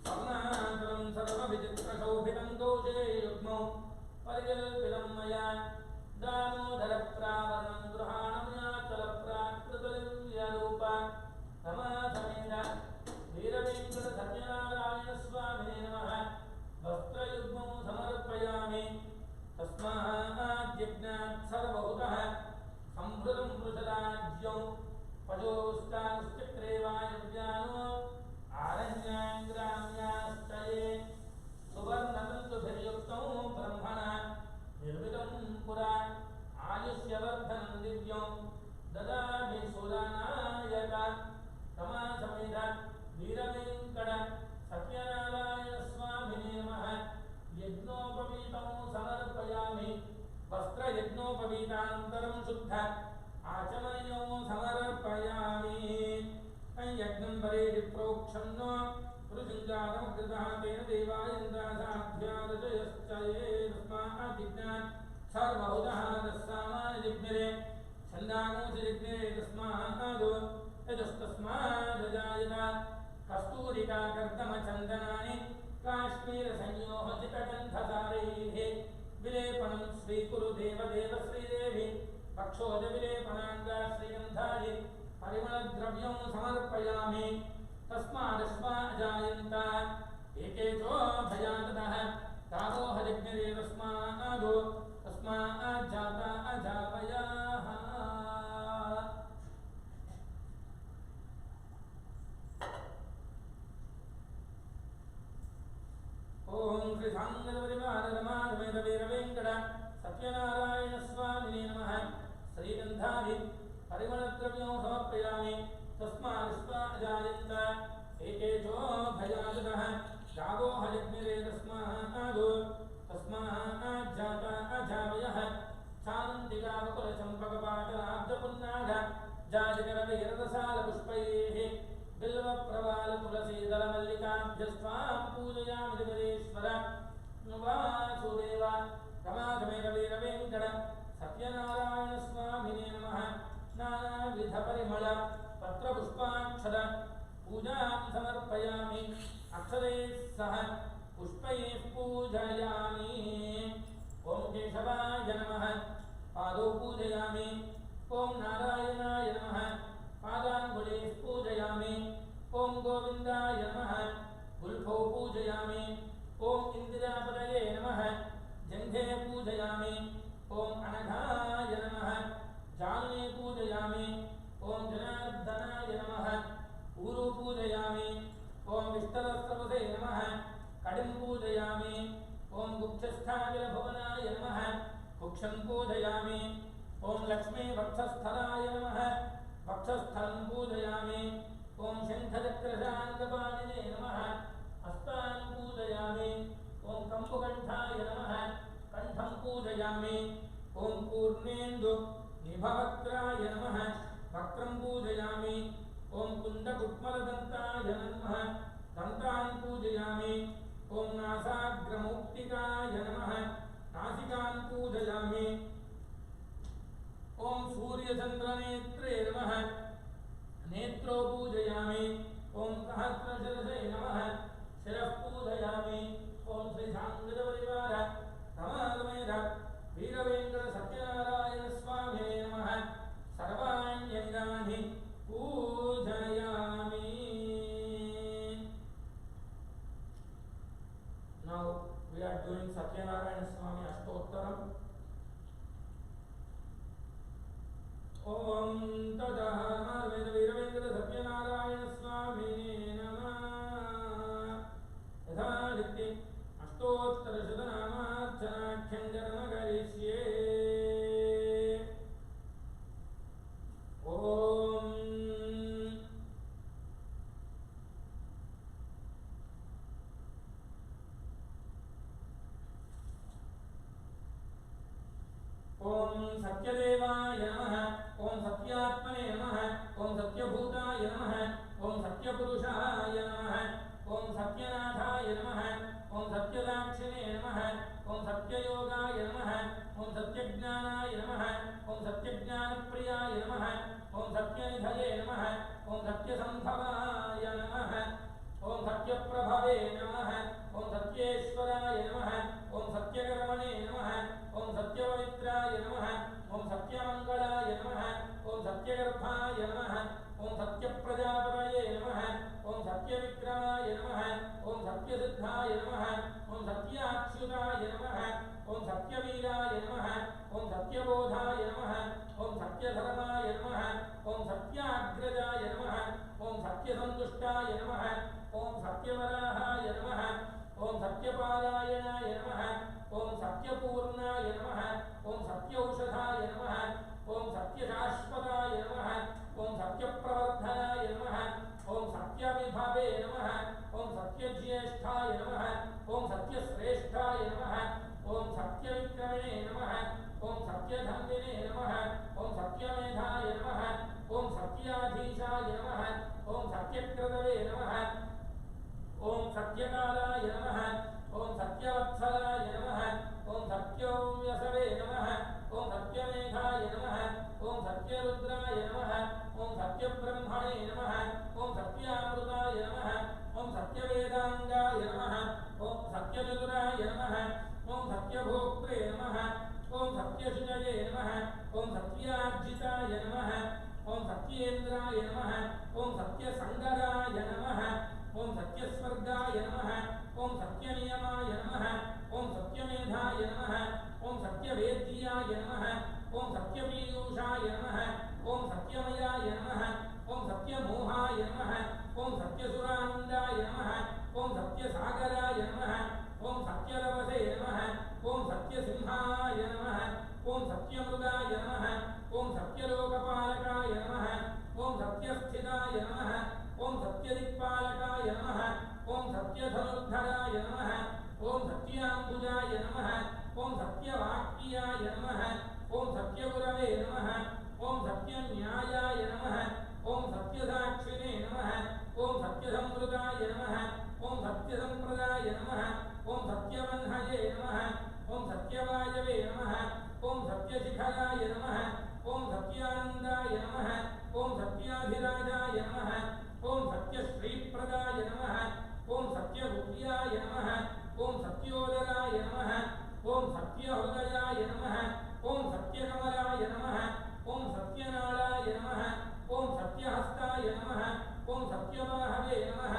स्वर्णाचलं सर्वविचित्रशोभितं कौशेययुग्मौ पीतान्तरं शुद्ध आचमनयो समर्पयामि यज्ञं परेति प्रोक्षन्नो पुरुषञ्जातमकृतः तेन देवायन्द्रासाध्यादशयश्च ये तस्माज्जिज्ञान् सर्वहुतः तस्सामान्यजिज्ञरे छन्दांसजिज्ञरे तस्मादो यजस्तस्मादजायत कस्तूरिका कर्दमचन्दनानि काश्मीरसंयोजितगन्धसारैः विलेपनं स्वीकुरु देवदेव श्रीदेवी पक्षोजविलेपनाङ्गा श्रीगन्धानि परिमलद्रव्यं समर्पयामि तस्मादश्वाजायन्त एकेचो भयाततः तावोहजज्ञरे तस्मादो तस्माज्जाता अजावयाः ओम श्री सांगरपरिवाररमाधवेंकट सत्यनारायण स्वामिने नमः श्रीगंधादि परिमलद्रव्यों समर्पयामि तस्मादश्वाजायन्त एकेचो भयाततः गावोहजज्ञरे तस्मादो तस्माज्जाता अजावयः चान्दिकावकुलचम्पकपाटलाब्जपुन्नाग जाजकरविररसालपुष्पैः बिल्वप्रवालतुलसीदलमल्लिकाभ्यस्त्वां पूजयामि जगदीश्वर वासुदेव रमाधवेरवेङ्कट सत्यनारायण स्वामिने नमः नानाविधपरिमळ पत्रपुष्पाक्षर पूजां समर्पयामि अक्षरैः सह पुष्पैः पूजयामि ओम केशवाय नमः पादौ पूजयामि ओम नारायणाय नमः पादाङ्गुलीः पूजयामि ओम गोविन्दाय नमः गुल्फौ पूजयामि ओम इन्दिरापदये नमः जङ्घे पूजयामि ओम अनघाय नमः जानुने पूजयामि ओम जनार्दनाय नमः ऊरु पूजयामि ओम विष्टरस्त्रपदे नमः कडिं पूजयामि ओम गुक्षस्थाविरभुवनाय नमः कुक्षं पूजयामि ओम लक्ष्मी वक्षस्थलाय नमः वक्षस्थलं पूजयामि ओम शंखचक्रशाङ्गपाणिने नमः हस्तान् पूजयामि ओम कंबुकण्ठाय नमः कंठं पूजयामि ओम पूर्णेन्दु निभवक्त्राय नमः वक्त्रं पूजयामि ओम कुन्दकुट्मलदन्ताय नमः दन्तान् पूजयामि ओम नासाग्रमौक्तिकाय नमः नासिकान् पूजयामि ओम सूर्यचन्द्रनेत्रे नमः नेत्रो पूजयामि ओम सहस्रशिरसे नमः शिरः पूजयामि ओम श्री सांगरपरिवार रमाधवेद वीरवेङ्कट सत्यनारायण स्वामिने नमः सर्वाण्यङ्गानि पूजयामि. Now we are doing Satyanarayana Swami Ashtottaram. ओम तदः वीरवेङ्कट सत्यनारायण स्वामिने नमः यथादिक्ति अष्टोत्तरशतनामार्चनाख्यं कर्म करिष्ये. ओम ओम सत्यदेवाय नमः ओम सत्यात्मने नमः ओम सत्यभूताय नमः ओम सत्यपुरुषाय नमः ओम सत्यनाथाय नमः ओम सत्यदाक्षिणे नमः ओम सत्ययोगाय नमः ओम सत्यज्ञानाय नमः ओम सत्यज्ञानप्रियाय नमः ओम सत्यनिधये नमः ओम सत्यसंभवाय नमः ओम सत्यप्रभवे नमः ओम सत्येश्वराय नमः ओम सत्यकर्मणे नमः ओम सत्यपवित्राय नमः ओम सत्यमंगलाय नमः ओम सत्यगर्भाय नमः ओम सत्यप्रजापतये नमः ओम सत्यविक्रमाय नमः ओम सत्यसिद्धाय नमः ओम सत्याच्युताय नमः ओम सत्यवीराय नमः ओम सत्यबोधाय नमः ओम सत्यधर्माय नमः ओम सत्याग्रजाय नमः ओम सत्यसन्तुष्टाय नमः ओम सत्यवराहाय नमः ओम सत्यपारायणाय नमः ओम सत्यपूर्णाय नमः ओम सत्यौषधाय नमः ओम सत्यशाश्वताय नमः ओम सत्यप्रवर्धनाय नमः ओम सत्यविभवे नमः ओम सत्यज्येष्ठाय नमः ओम सत्यश्रेष्ठाय नमः ओम सत्यविक्रमणे नमः ओम सत्यधन्विने सत्यहृदयाय नमः ॐ सत्यकमलाय नमः ॐ सत्यनाराय नमः ॐ सत्यहस्ताय नमः ॐ सत्यबाहवे नमः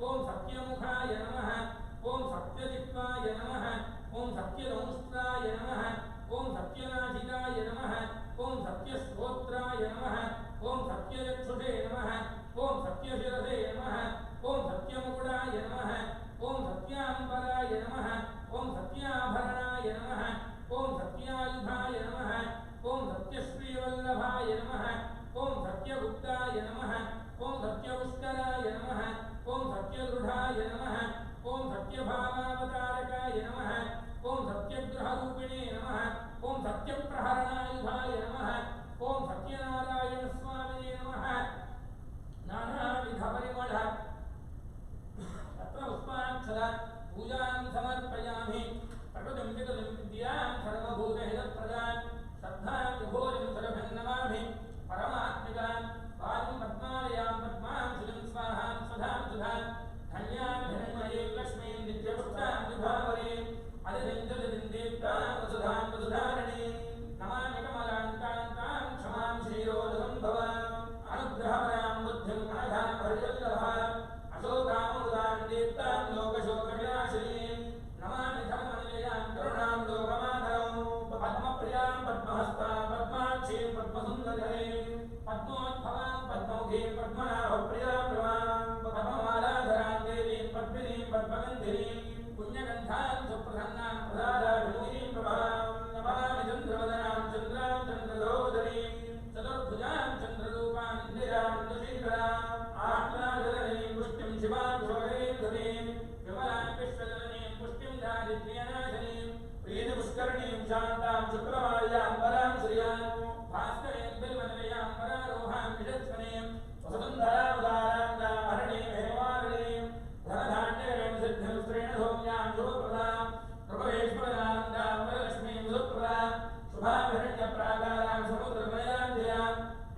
ॐ सत्यमुखाय नमः ॐ सत्यजिह्वाय नमः ॐ सत्यदंष्ट्राय नमः ॐ सत्यनाशिकाय नमः ॐ सत्यश्रोत्राय नमः ॐ सत्यचक्षुषे नमः ॐ सत्यशिरसे नमः ॐ सत्यमुकुटाय नमः ॐ सत्याम्बराय नमः ॐ सत्याभरणाय नमः ॐ सत्यायुधाय नमः ॐ सत्यश्रीवल्लभाय नमः ॐ सत्यगुप्ताय नमः ॐ सत्यपुष्कराय नमः ॐ सत्यदृढाय नमः ॐ सत्यभावावतारकाय नमः ॐ सत्यग्रहरूपिणे नमः ॐ सत्यप्रहरणायुधाय नमः ॐ सत्यनारायणस्वामिने नमः नानाविधपरिमळ तत्र पुष्पाक्षर पूजां समर्पयामि प्रकृतिं विकृतिं विद्यां सर्वभूतहितप्रदां श्रद्धां विभूतिं सर्वभिन्नमामि परमात्मिकां वायुं पद्मालयां पद्मां सुजं स्वाहां सुधां सुधां धन्यां हिरण्मयीं लक्ष्मीं नित्यपुष्टां विभावरीं अधिदिं दीप्तां वसुधां वसुधारिणीं नमामि कमलां कान्तां क्षमां श्रीरोधसम्भवां अनुग्रहपरां बुद्धिं अनघां हरिवल्लभां अशोकामृतां दीप्तां लोकशोकविनाशिनीं नमामि धर्मनिलयां करुणां लोकमातरं पद्मप्रियां पद्महस्तां पद्माक्षीं पद्मसुन्दरीं पद्मोद्भवां पद्ममुखीं पद्मनाभप्रियां रमां पद्ममालाधरां देवीं पद्मिनीं पद्मगन्धिनीं पुण्यगन्धां सुप्रसन्नां प्रदाराभिमुखीं प्रभां नमामि चन्द्रवदनां चन्द्रां चन्द्रलोदरीं चतुर्भुजां चन्द्ररूपां इन्दिरां दुशीकरां आत्माजननीं पुष्टिं शिवां शोभरीं धुनीं विमलां विश्वजननीं पुष्टिं दारिद्र्यनाशिनीं प्रीतिपुष्करणीं शान्तां शुक्रमाल्याम्बरां श्रियां भास्करीं बिल्वनिलयां वरारोहां विषत्वनीं वसुन्धरामुदारां हरणीं हेमवारिणीं धनधान्यकरीं सिद्धिं स्त्रीण सौम्यां शुभप्रदां प्रभवेश्वरां वरलक्ष्मीं सुप्रदां शुभां हिरण्यप्राकारां समुद्रमयां जयां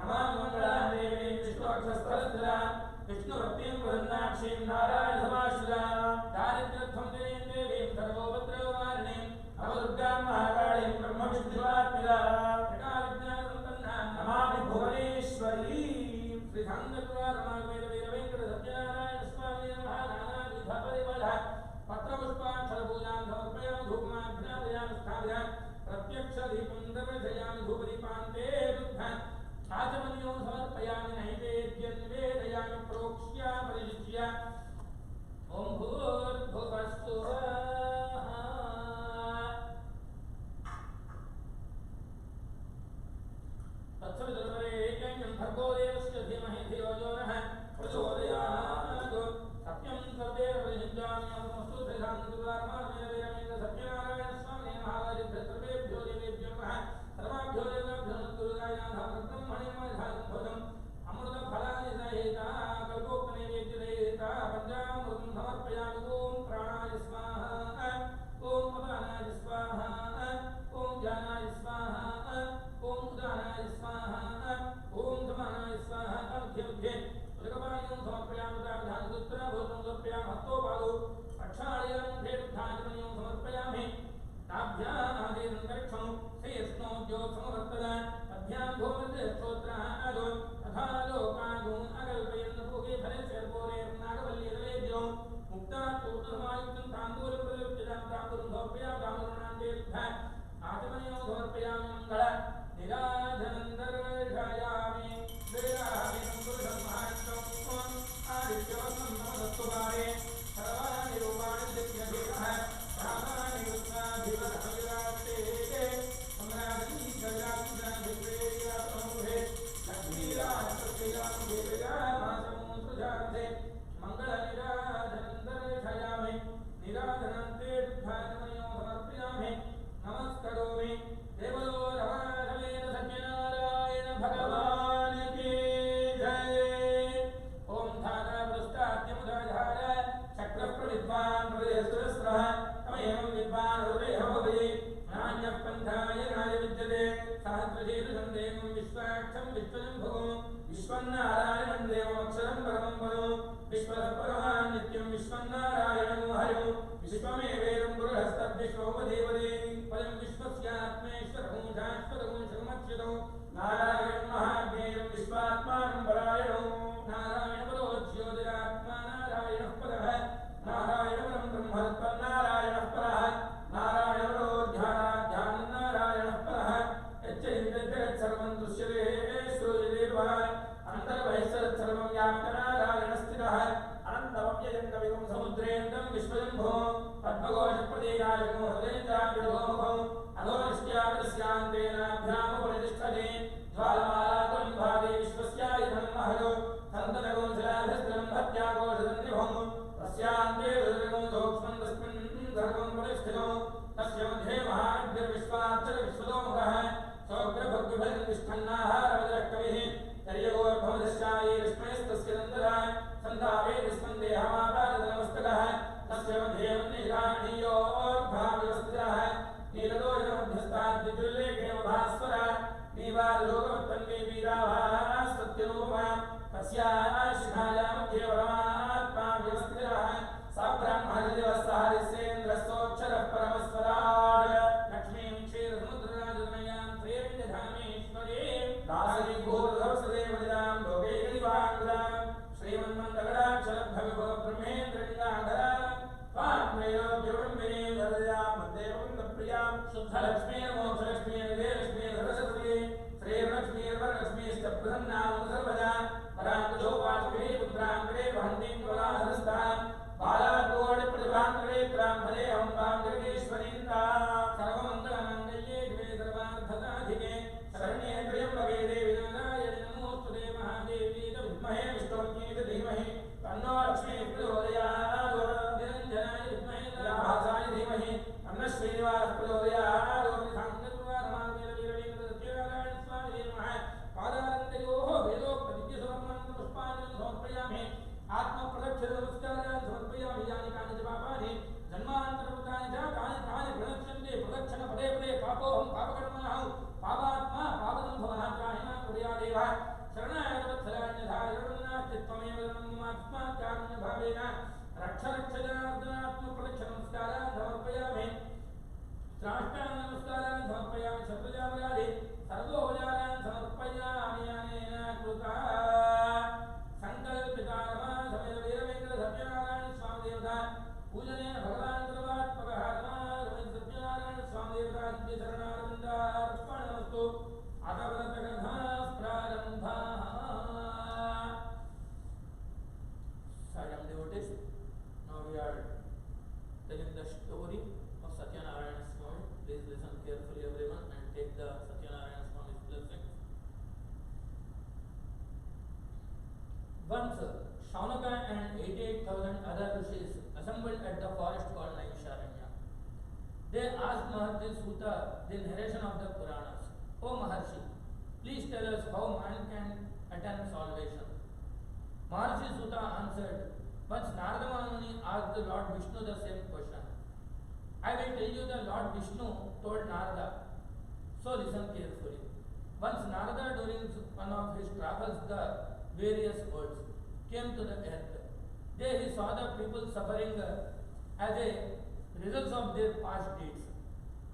नमामि मङ्गलां देवीं विष्णुवक्षस्थलस्थिरां विष्णुभक्तिं प्रसन्नाक्षीं नारायणसमाश्रितां दारिद्र्यध्वंसिनीं देवीं सर्वोपद्रववारिणीं नवदुर्गां महाकाळीं ब्रह्मविष्णुवात्मिकां त्रिकालज्ञानसम्पन्नां नमामि भुवनेश्वरीं श्रीधामदत्वारमावेदवेदवेङ्कटसत्यनारायणस्वामिने नमः नानाविधपरिमळ पत्रपुष्पाक्षरपूजां समर्पयामि धूपमाघ्रापयामि स्थापयामि प्रत्यक्षदीपं दर्शयामि धूपदीपान्ते रुद्धम् आचमनीयो समर्पयामि नैवेद्यं निवेदयामि प्रोक्ष्य परिशिष्य ॐ भूर्भुवस्सुः तत्सवितुर्वरेण्यं भर्गो देवस्य धीमहि धियो यो नः प्रचोदयात् सत्यं सर्वे परिषिञ्जामि नमस्तु श्रीधामदत्वारमावेदवेदवेङ्कटसत्यनारायणस्वामिने महाराजेभ्यः सर्वेभ्यो देवेभ्यो नमः सर्वाभ्यो देवेभ्यो नमस्कृतायानाथं मणिमयधातं अमृतफलानि सहिता कल्पोक्तनैवेद्यसहिता पञ्चामृतं समर्पयामि ॐ प्राणाय स्वाहा ॐ अपानाय स्वाहा ॐ ज्ञानाय स्वाहा ॐ उदानाय स्वाहा ॐ समानाय स्वाहा अर्घ्यमुखे उदकपानीयं समर्पयामि तावधानसुत्रभूतं समर्पयामि हस्तोपादौ प्रक्षालयं भेदुद्धाचमनीयं समर्पयामि ताभ्यामादेनन्तरिक्षं श्रीयष्णोद्योत्समवर्तदा तद्भ्यां भूमिर्यस्तोत्रादो तथा लोकागुम् अकल्पयन् भूगे फलेश्वर्पोरेर्नागवल्लीरवेद्यो मुक्तात्पूर्णसमायुक्तं ताम्बूलं प्रयुक्तं ताम्बूलं समर्पयामि ताम्बूलानां देवः आचमनीयं समर्पयामि मङ्गल निराजनन्दर्शयामि वेदाभिनं पुरुषमहात्मं आदित्यवत्नं नमदस्तुभारे सर्वाणि रूपाणि दिव्यभेदः रामाणि कृत्वाभिवदहविराट्ते सम्राजी गजाभिराभिप्रेरियातमूहे लक्ष्मीराजप्रत्ययामुदेवयामासमुसृजाते मङ्गलनिराजनन्दर्शयामि निराजनन्ते दुःखाचमनीयो समर्पयामि नमस्करोमि देवलो रमाधवेन सत्यनारायण भगवान् की जय ॐ धारा पुरस्ताद्यमुदाधार चक्रप्रविद्वान् हृदयसुरस्रः तमेवं विद्वान् हृदयः भवति नान्यः पन्थाय नाय विद्यते सहस्रशीर्षं देवं विश्वाक्षं विश्वजम्भुं विश्वन्नारायणं देवमक्षरं परमं पदं विश्वसपरमान् नित्यं विश्वन्नारायणं हरिं विश्वमेवेदं पुरुषस्तद्विश्वोपदेवते पदं विश्व take the Satyanarayana Swami's blessing. Once Shaunaka and 88,000 other rishis assembled at the forest called Naimisharanya. They asked Maharshi Suta the narration of the Puranas. O Maharshi, please tell us how man can attain salvation. Maharshi Suta answered, once Narada Muni asked the Lord Vishnu the same question. I will tell you the Lord Vishnu told Narada. So listen carefully. Once Narada during one of his travels the various worlds came to the earth. There he saw the people suffering as a result of their past deeds.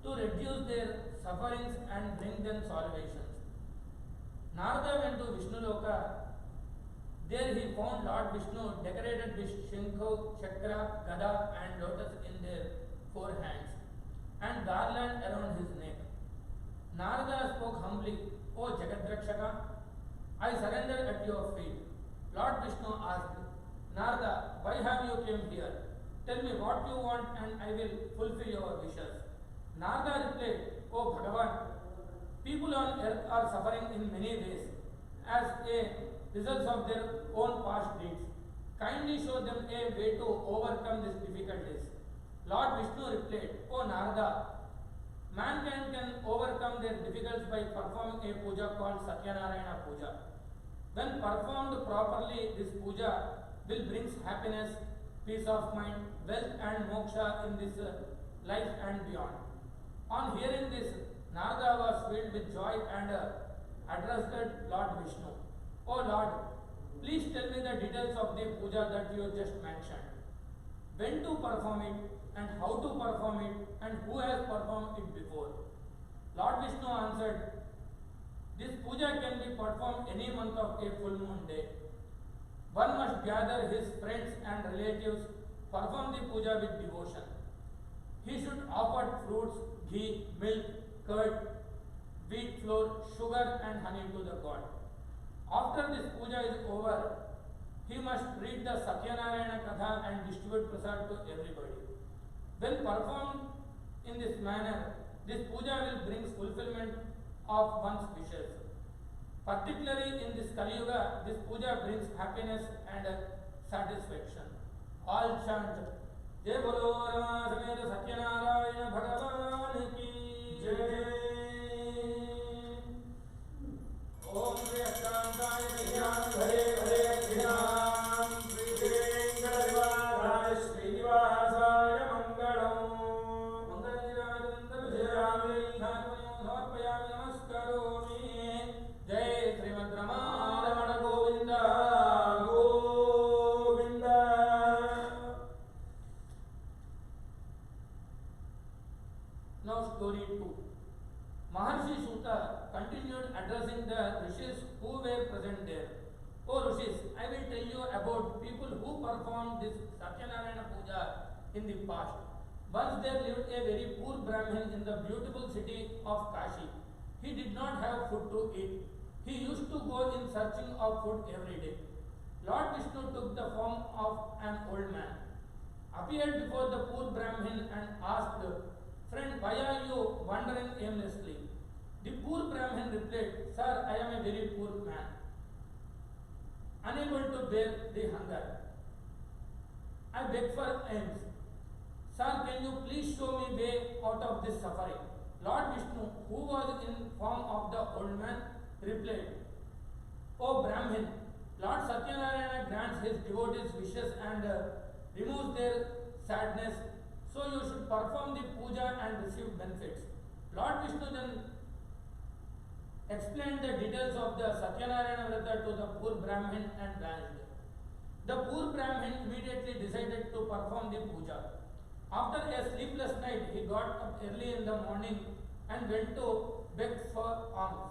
To reduce their sufferings and bring them salvations. Narada went to Vishnu Loka. There he found Lord Vishnu decorated with Shinkho, Chakra, Gada and lotus in their 4 hands and garland around his neck. Narada spoke humbly, O Jagadrakshaka, I surrender at your feet. Lord Vishnu asked, Narada, why have you come here? Tell me what you want and I will fulfill your wishes. Narada replied, O Bhagavan, people on earth are suffering in many ways as a result of their own past deeds. Kindly show them a way to overcome these difficulties. Lord Vishnu replied, O Narada, mankind can overcome their difficulties by performing a puja called Satyanarayana Puja. When performed properly, this puja will bring happiness, peace of mind, wealth and moksha in this life and beyond. On hearing this, Narada was filled with joy and addressed Lord Vishnu. O Lord, please tell me the details of the puja that you just mentioned. When to perform it and how to perform it and who has performed it before. Lord Vishnu answered, this puja can be performed any month of a full moon day. One must gather his friends and relatives, perform the puja with devotion. He should offer fruits, ghee, milk, curd, wheat flour, sugar and honey to the god. After this puja is over, he must read the Satyanarayana Katha and distribute prasad to everybody. When performed in this manner, this puja will bring fulfillment of one's wishes. Particularly in this Kali Yuga, this puja brings happiness and satisfaction. All chant, Jai Bolo Rama Sameta Satyanarayana Bhagavan Ki Jai. Om Shri Ashtangaya Dhyan Hare Hare Dhyan Shri Venkateswaraya Srinivasaya Mangalam Mangalanjanayantam Vijayami Dhanmaya Dharpayami Namaskaromi Jai Srimad Ramarama Govinda Govinda. Now story 2. Maharshi Suta continued addressing the rishis who were present there. O rishis, I will tell you about people who performed this Satyanarayana Puja in the past. Once there lived a very poor Brahmin in the beautiful city of Kashi. He did not have food to eat. He used to go in searching of food every day. Lord Vishnu took the form of an old man, appeared before the poor Brahmin and asked, Friend, why are you wandering aimlessly? The poor Brahmin replied, Sir, I am a very poor man, unable to bear the hunger. I beg for alms. Sir, can you please show me way out of this suffering? Lord Vishnu, who was in form of the old man, replied, O Brahmin, Lord Satyanarayana grants his devotees wishes and removes their sadness, so you should perform the puja and receive benefits. Lord Vishnu then explained the details of the Satyanarayana Vrata to the poor Brahmin and vanished. The poor Brahmin immediately decided to perform the puja. After a sleepless night, he got up early in the morning and went to beg for alms.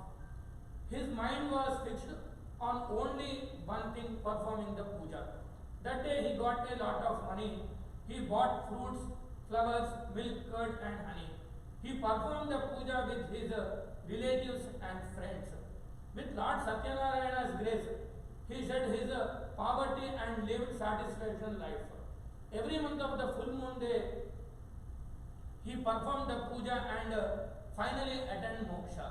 His mind was fixed on only one thing, performing the puja. That day he got a lot of money. He bought fruits, flowers, milk, curd and honey. He performed the puja with his relatives and friends. With Lord Satyanarayana's grace, he shed his poverty and lived satisfaction life. Every month of the full moon day, he performed the puja and finally attain moksha.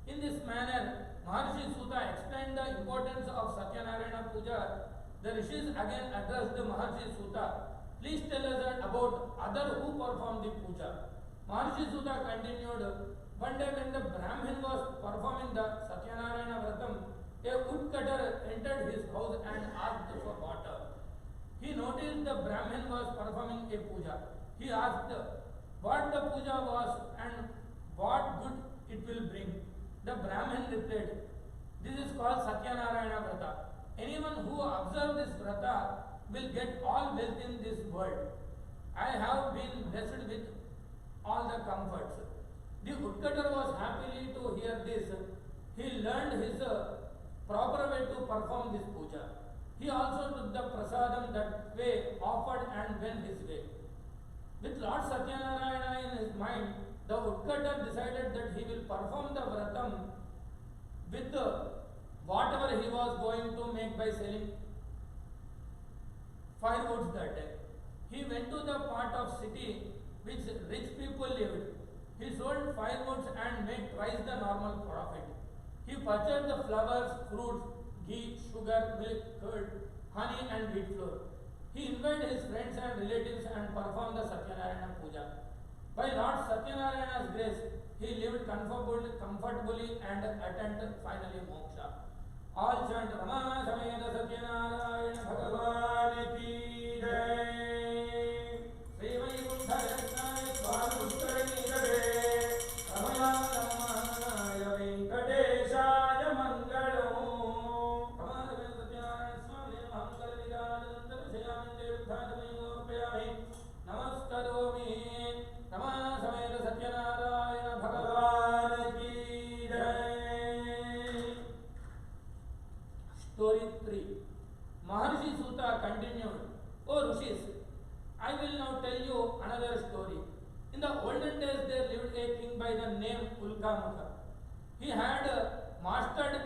In this manner, Maharshi Suta explained the importance of Satyanarayana Puja. The rishis again addressed Maharshi Suta. Please tell us about other who performed the puja. Maharshi Suta continued, one day when the Brahmin was performing the Satyanarayana Vratam, a woodcutter entered his house and asked for water. He noticed the Brahmin was performing a puja. He asked what the puja was and what good it will bring. The Brahmin replied, this is called Satyanarayana Vrata. Anyone who observes this Vrata will get all wealth in this world. I have been blessed with all the comforts. The woodcutter was happy to hear this. He learned his proper way to perform this puja. He also took the prasadam that way, offered and went his way. With Lord Satyanarayana in his mind, the woodcutter decided that he will perform the vratam with whatever he was going to make by selling firewoods that day. He went to the part of city which rich people lived. He sold firewoods and made twice the normal profit. He purchased the flowers, fruits, ghee, sugar, milk, curd, honey and wheat flour. He invited his friends and relatives and performed the Satyanarayana Puja. By Lord Satyanarayana's grace, he lived comfortably and attained finally moksha. All chant Rama Sameda Satyanarayana Bhagavan ki jai. Sri Vaikuntha Yajnaya Swami Uttarani Jade. Ramaya Ramaya Venkateshaya Mangalam. Rama Sameda Satyanarayana Swami Mangal Vidananda Vishayam Devdhanami Urpayami. Namaskaromi. Rama Sameda Satyanarayana Bhagavan ki jai. Story 3. Maharshi Suta continued, O Rishis, I will now tell you another story. In the olden days there lived a king by the name Ulkamukha. He had mastered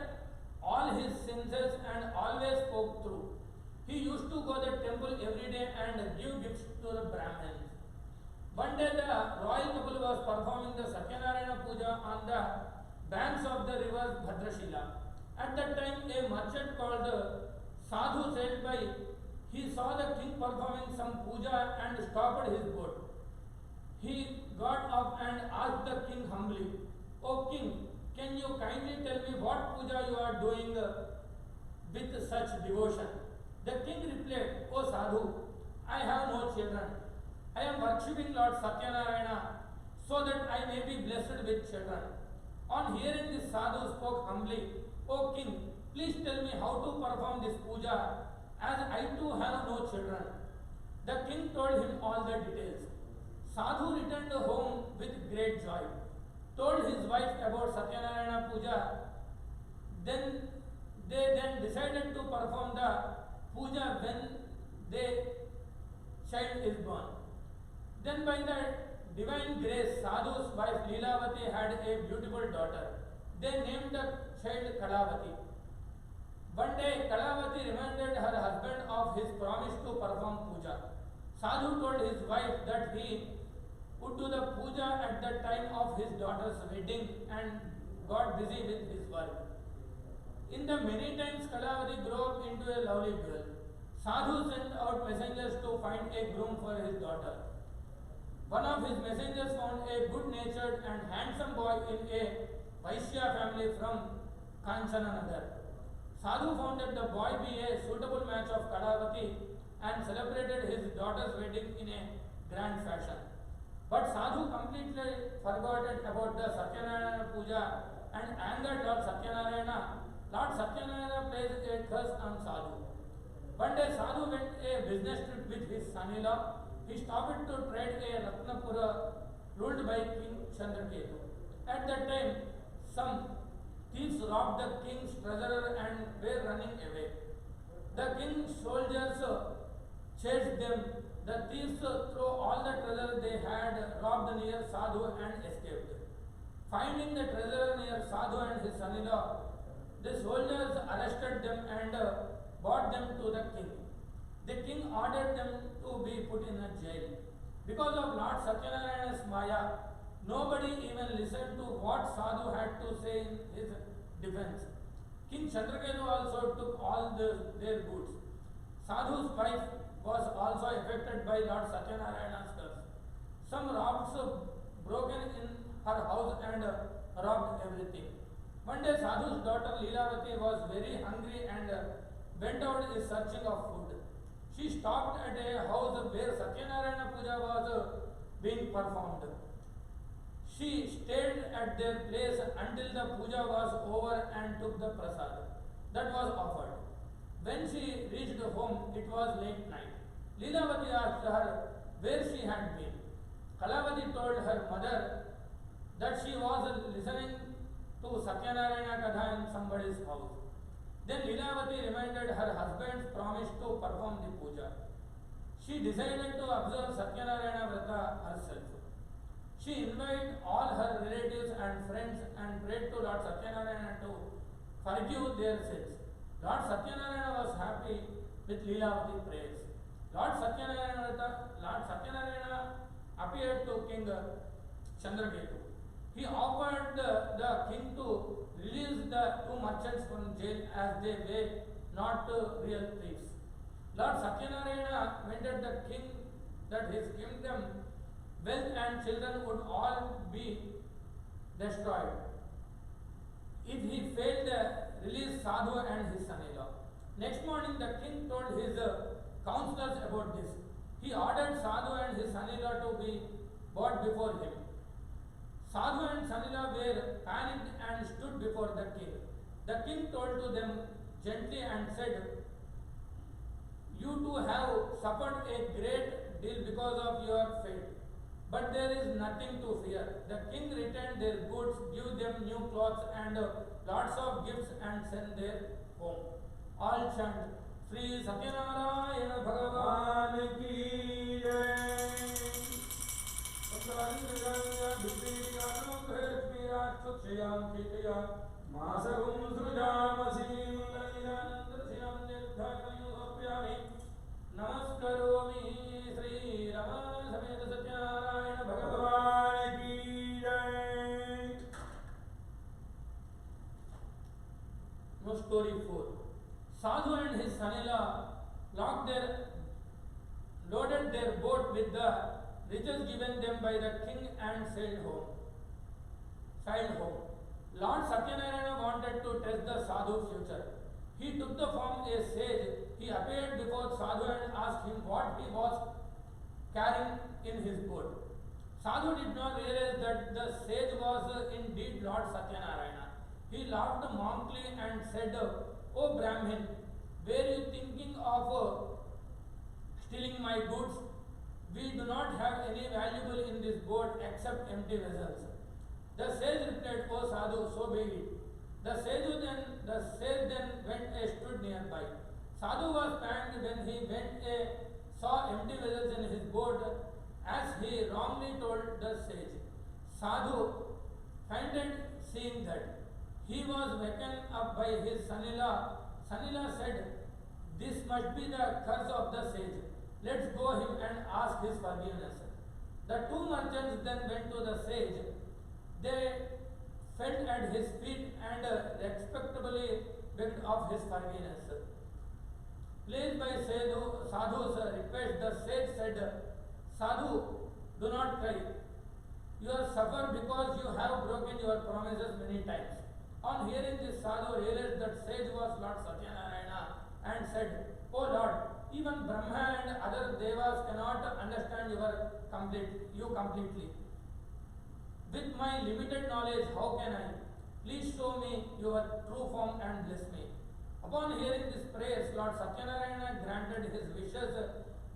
all his senses and always spoke true. He used to go to the temple every day and give gifts to the Brahmins. One day the royal couple was performing the Satyanarayana Puja on the banks of the river Bhadrashila. At that time, a merchant called Sadhu sailed by. He saw the king performing some puja and stopped his boat. He got up and asked the king humbly, O king, can you kindly tell me what puja you are doing with such devotion? The king replied, O Sadhu, I have no children. I am worshipping Lord Satyanarayana so that I may be blessed with children. On hearing this, Sadhu spoke humbly, O king, please tell me how to perform this puja, as I too have no children. The king told him all the details. Sadhu returned home with great joy, told his wife about Satyanarayana puja. Then they decided to perform the puja when their child is born. Then by the divine grace, Sadhu's wife Leelavati had a beautiful daughter. They named the child Kalavati. One day, Kalavati reminded her husband of his promise to perform puja. Sadhu told his wife that he would do the puja at the time of his daughter's wedding and got busy with his work. In the many times Kalavati grew up into a lovely girl. Sadhu sent out messengers to find a groom for his daughter. One of his messengers found a good-natured and handsome boy in a Vaishya family from Kanchananagar. Sadhu found that the boy be a suitable match of Kalavati and celebrated his daughter's wedding in a grand fashion. But Sadhu completely forgot about the Satyanarayana puja and angered Lord Satyanarayana. Lord Satyanarayana placed a curse on Sadhu. One day Sadhu went a business trip with his son-in-law. He stopped to trade a Ratnapura ruled by King Chandraketu. At that time, some thieves robbed the king's treasurer and were running away. The king's soldiers chased them. The thieves threw all the treasure they had robbed near Sadhu and escaped. Finding the treasure near Sadhu and his son-in-law, the soldiers arrested them and brought them to the king. The king ordered them to be put in a jail. Because of Lord Satyanarayana's Maya, Nobody even listened to what Sadhu had to say in his defense. King Chandraketu also took all their goods. Sadhu's wife was also affected by Lord Satyanarayana's curse. Some robbers broken in her house and robbed everything. One day Sadhu's daughter Leelavati was very hungry and went out in searching of food. She stopped at a house where Satyanarayana Puja was being performed. She stayed at their place until the puja was over and took the prasad that was offered. When she reached home, it was late night. Leelavati asked her where she had been. Kalavati told her mother that she was listening to Satyanarayana Katha in somebody's house. Then Leelavati reminded her husband's promise to perform the puja. She decided to observe Satyanarayana Vrata herself. She invited all her relatives and friends and prayed to Lord Satyanarayana to forgive their sins. Lord Satyanarayana was happy with Leelavati prayers. Lord Satyanarayana appeared to King Chandraketu. He offered the king to release the two merchants from jail as they were not real thieves. Lord Satyanarayana wanted the king that his kingdom, wealth and children would all be destroyed if he failed to release Sadhu and his son-in-law. Next morning, the king told his counselors about this. He ordered Sadhu and his son-in-law to be brought before him. Sadhu and son-in-law were panicked and stood before the king. The king told to them gently and said, "You two have suffered a great deal because of your fate. But there is nothing to fear." The king returned their goods, gave them new clothes and lots of gifts and sent them home. All chant, Sri Satyanarayana Bhagavan ki jai. Namaskaromi Sri Rama Sameta Satyanarayana Bhagavan ki jai. No story 4. Sadhu and his son-in-law loaded their boat with the riches given them by the king and sailed home. Lord Satyanarayana wanted to test the Sadhu's future. He took the form a sage. He appeared before Sadhu and asked him what he was carrying in his boat. Sadhu did not realize that the sage was indeed Lord Satyanarayana. He laughed mockingly and said, "O Brahmin, were you thinking of stealing my goods? We do not have any valuable in this boat except empty vessels." The sage replied, "O Sadhu, so be it." The sage then went and stood nearby. Sadhu was panicked when he saw empty vessels in his boat, as he wrongly told the sage. Sadhu fainted seeing that. He was waken up by his son-in-law. Son-in-law said, "This must be the curse of the sage. Let's go him and ask his forgiveness." The two merchants then went to the sage. They fell at his feet and respectfully begged of his forgiveness. Pleased by Sadhu's request, the sage said, "Sadhu, do not cry. You have suffered because you have broken your promises many times." On hearing this, Sadhu realized that sage was Lord Satyanarayana and said, "O Lord, even Brahma and other devas cannot understand you completely. With my limited knowledge, how can I? Please show me your true form and bless me." Upon hearing these prayers, Lord Satyanarayana granted his wishes,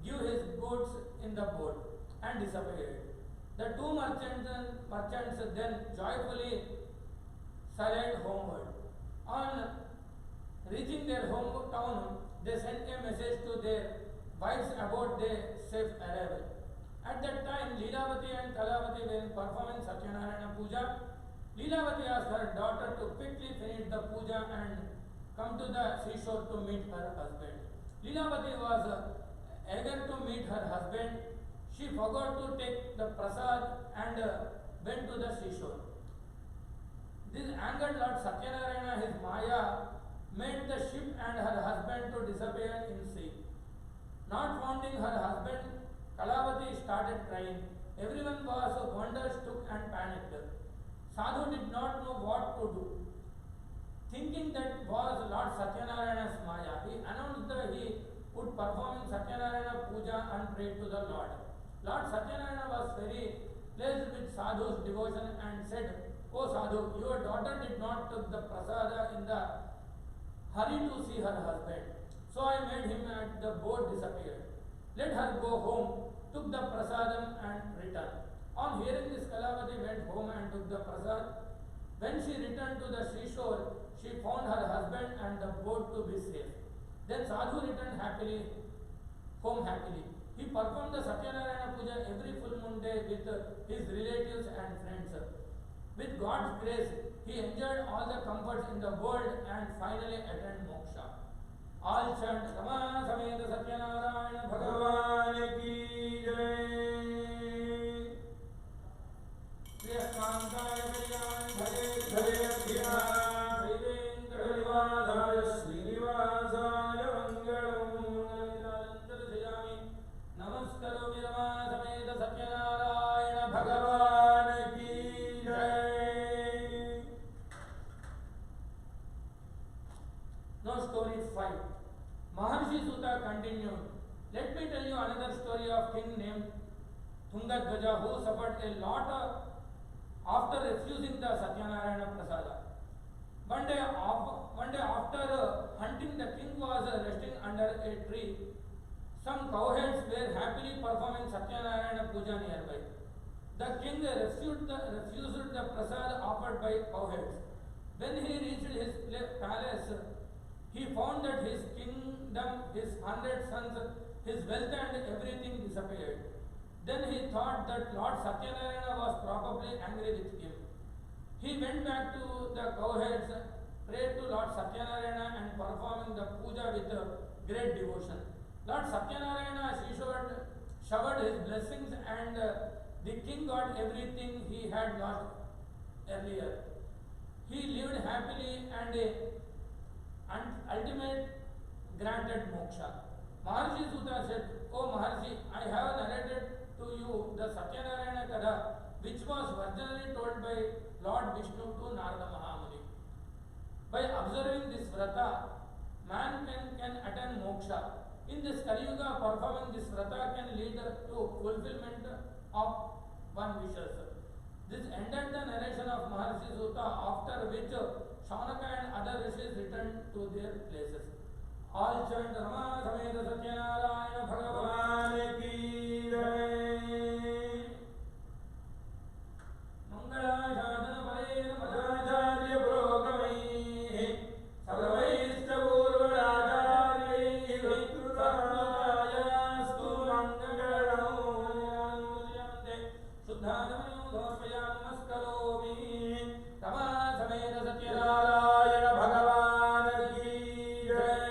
gave his goods in the boat, and disappeared. The two merchants then joyfully sailed homeward. On reaching their hometown, they sent a message to their wives about their safe arrival. At that time, Leelavati and Kalavati were performing Satyanarayana Puja. Leelavati asked her daughter to quickly finish the puja and come to the seashore to meet her husband. Leelavati was eager to meet her husband. She forgot to take the prasad and went to the seashore. This angered Lord Satyanarayana, his Maya, made the ship and her husband to disappear in sea. Not finding her husband, Kalavati started crying. Everyone was wonderstruck and panicked. Sadhu did not know what to do. Thinking that was Lord Satyanarayana's Maya, he announced that he would perform in Satyanarayana Puja and pray to the Lord. Lord Satyanarayana was very pleased with Sadhu's devotion and said, "O Sadhu, your daughter did not take the prasada in the hurry to see her husband. So I made him at the boat disappear. Let her go home, took the prasadam and returned." On hearing this, Kalavati went home and took the prasad. When she returned to the seashore, she found her husband and the boat to be safe. Then Sadhu returned home happily. He performed the Satyanarayana Puja every full moon day with his relatives and friends. With God's grace, he enjoyed all the comforts in the world and finally attained moksha. All chant Rama Sameta Satyanarayana Bhagavan ki jai. Sriyasmantaya Kalyan Bhare Bhare Adhyan Srirendra Nivadaya Srinivasaya Mangalam Jayami Namaskaromi Rama Sameta Satyanarayana Bhagavan ki jai. Now story 5. Maharshi Suta continued. Let me tell you another story of king named Tungadvaja who suffered a lot after refusing the Satyanarayana Prasada. One day after hunting, the king was resting under a tree. Some cowherds were happily performing Satyanarayana Puja nearby. The king refused the prasad offered by cowherds. When he reached his palace, he found that his kingdom, his 100 sons, his wealth and everything disappeared. Then he thought that Lord Satyanarayana was probably angry with him. He went back to the cowherds, prayed to Lord Satyanarayana and performing the puja with great devotion. Lord Satyanarayana showered his blessings and the king got everything he had lost earlier. He lived happily and ultimately granted moksha. Maharshi Suta said, "O Maharshi, I have narrated to you the Satyanarayana Kada, which was originally told by Lord Vishnu to Narada Mahamuni. By observing this vrata, man can attain moksha. In this Kali Yuga, performing this vrata can lead to fulfillment of one wishes." This ended the narration of Maharshi Suta, after which Shaunaka and other rishis returned to their places. All chant Rama Sameta Satyanarayana Bhagavan ki jai. Mangala Shadana Parena Madhacharya Purogamai Sarvaishta Purva Rajarya Vikrutaya Stu Mangalam Shuddhanamayo Dharmayam Namaskaromi Rama Sameta Satyanarayana Bhagavan ki jai.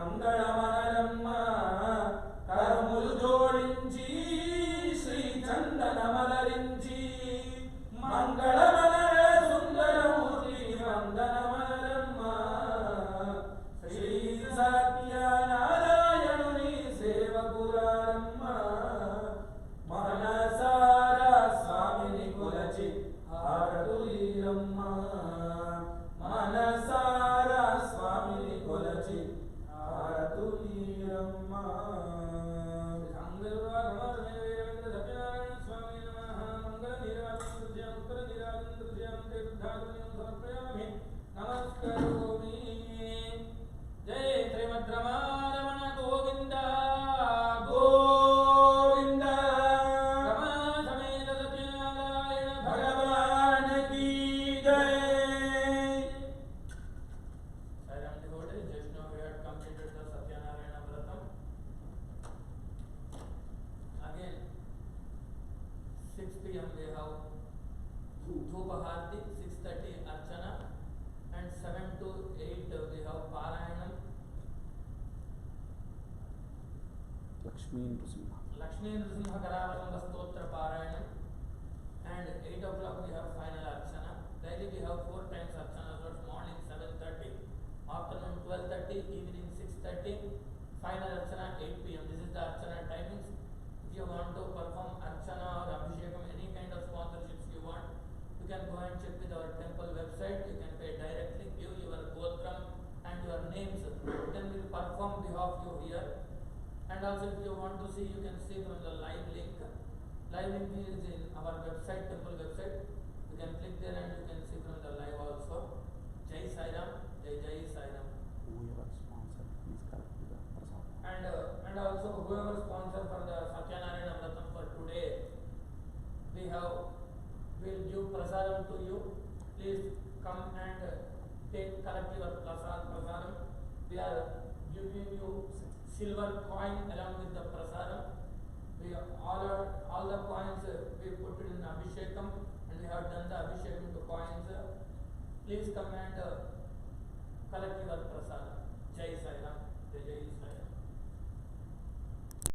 మంగళమనరమ్మ కరములు జోడించి శ్రీ చందనమలరించి మంగళమనర సుందరమూర్తి వందనమనరమ్మ శ్రీ సత్యనారాయణుని సేవకురారమ్మ మనసారా స్వామిని కొలచి హారతులీరమ్మ మనసారా స్వామిని కొలచి హారతులీరమ్మ నమస్కారోమి జై శ్రీమద్రమారమణ గోవింద గోవింద రమా సమేత సత్యనారాయణ భగవాన్ की जय. Saram devotees, just now we had completed the Satyanarayana Vratam. Again, 6 p.m. we have Dhupa Harti, 6:30 Archana, and 7 to 8 we have Parayanam. Lakshmi Nrsimha. Lakshmi Nrsimha Karavalamba Stotra Parayanam, and 8 o'clock we have final Archana. Daily we have 4 times Archana, so it's morning 7:30, afternoon 12:30, evening 6:30, final Archana 8 p.m. This is the Archana timings. If you want to perform Archana or Abhishekam, any kind of sponsorships you want, you can go and check with our temple website. You can pay directly, give your gotram and your names, then we will perform behalf you here. And also if you want to see, you can see from the live link. Live link is in our website, temple website. You can click there and you can see from the live also. Jai Sai Ram, Jai Jai Sai Ram. Whoever sponsor, please collect the prasad. And also whoever sponsor for the Satyanarayana Vratam for today, we'll give prasadam to you. Please come and collect your prasadam. We are giving you silver coin along with the prasadam. All the coins we put it in Abhishekam, and we have done the Abhishekam to coins. Please come and collect your prasadam. Jai Sai Ram, Jai Jai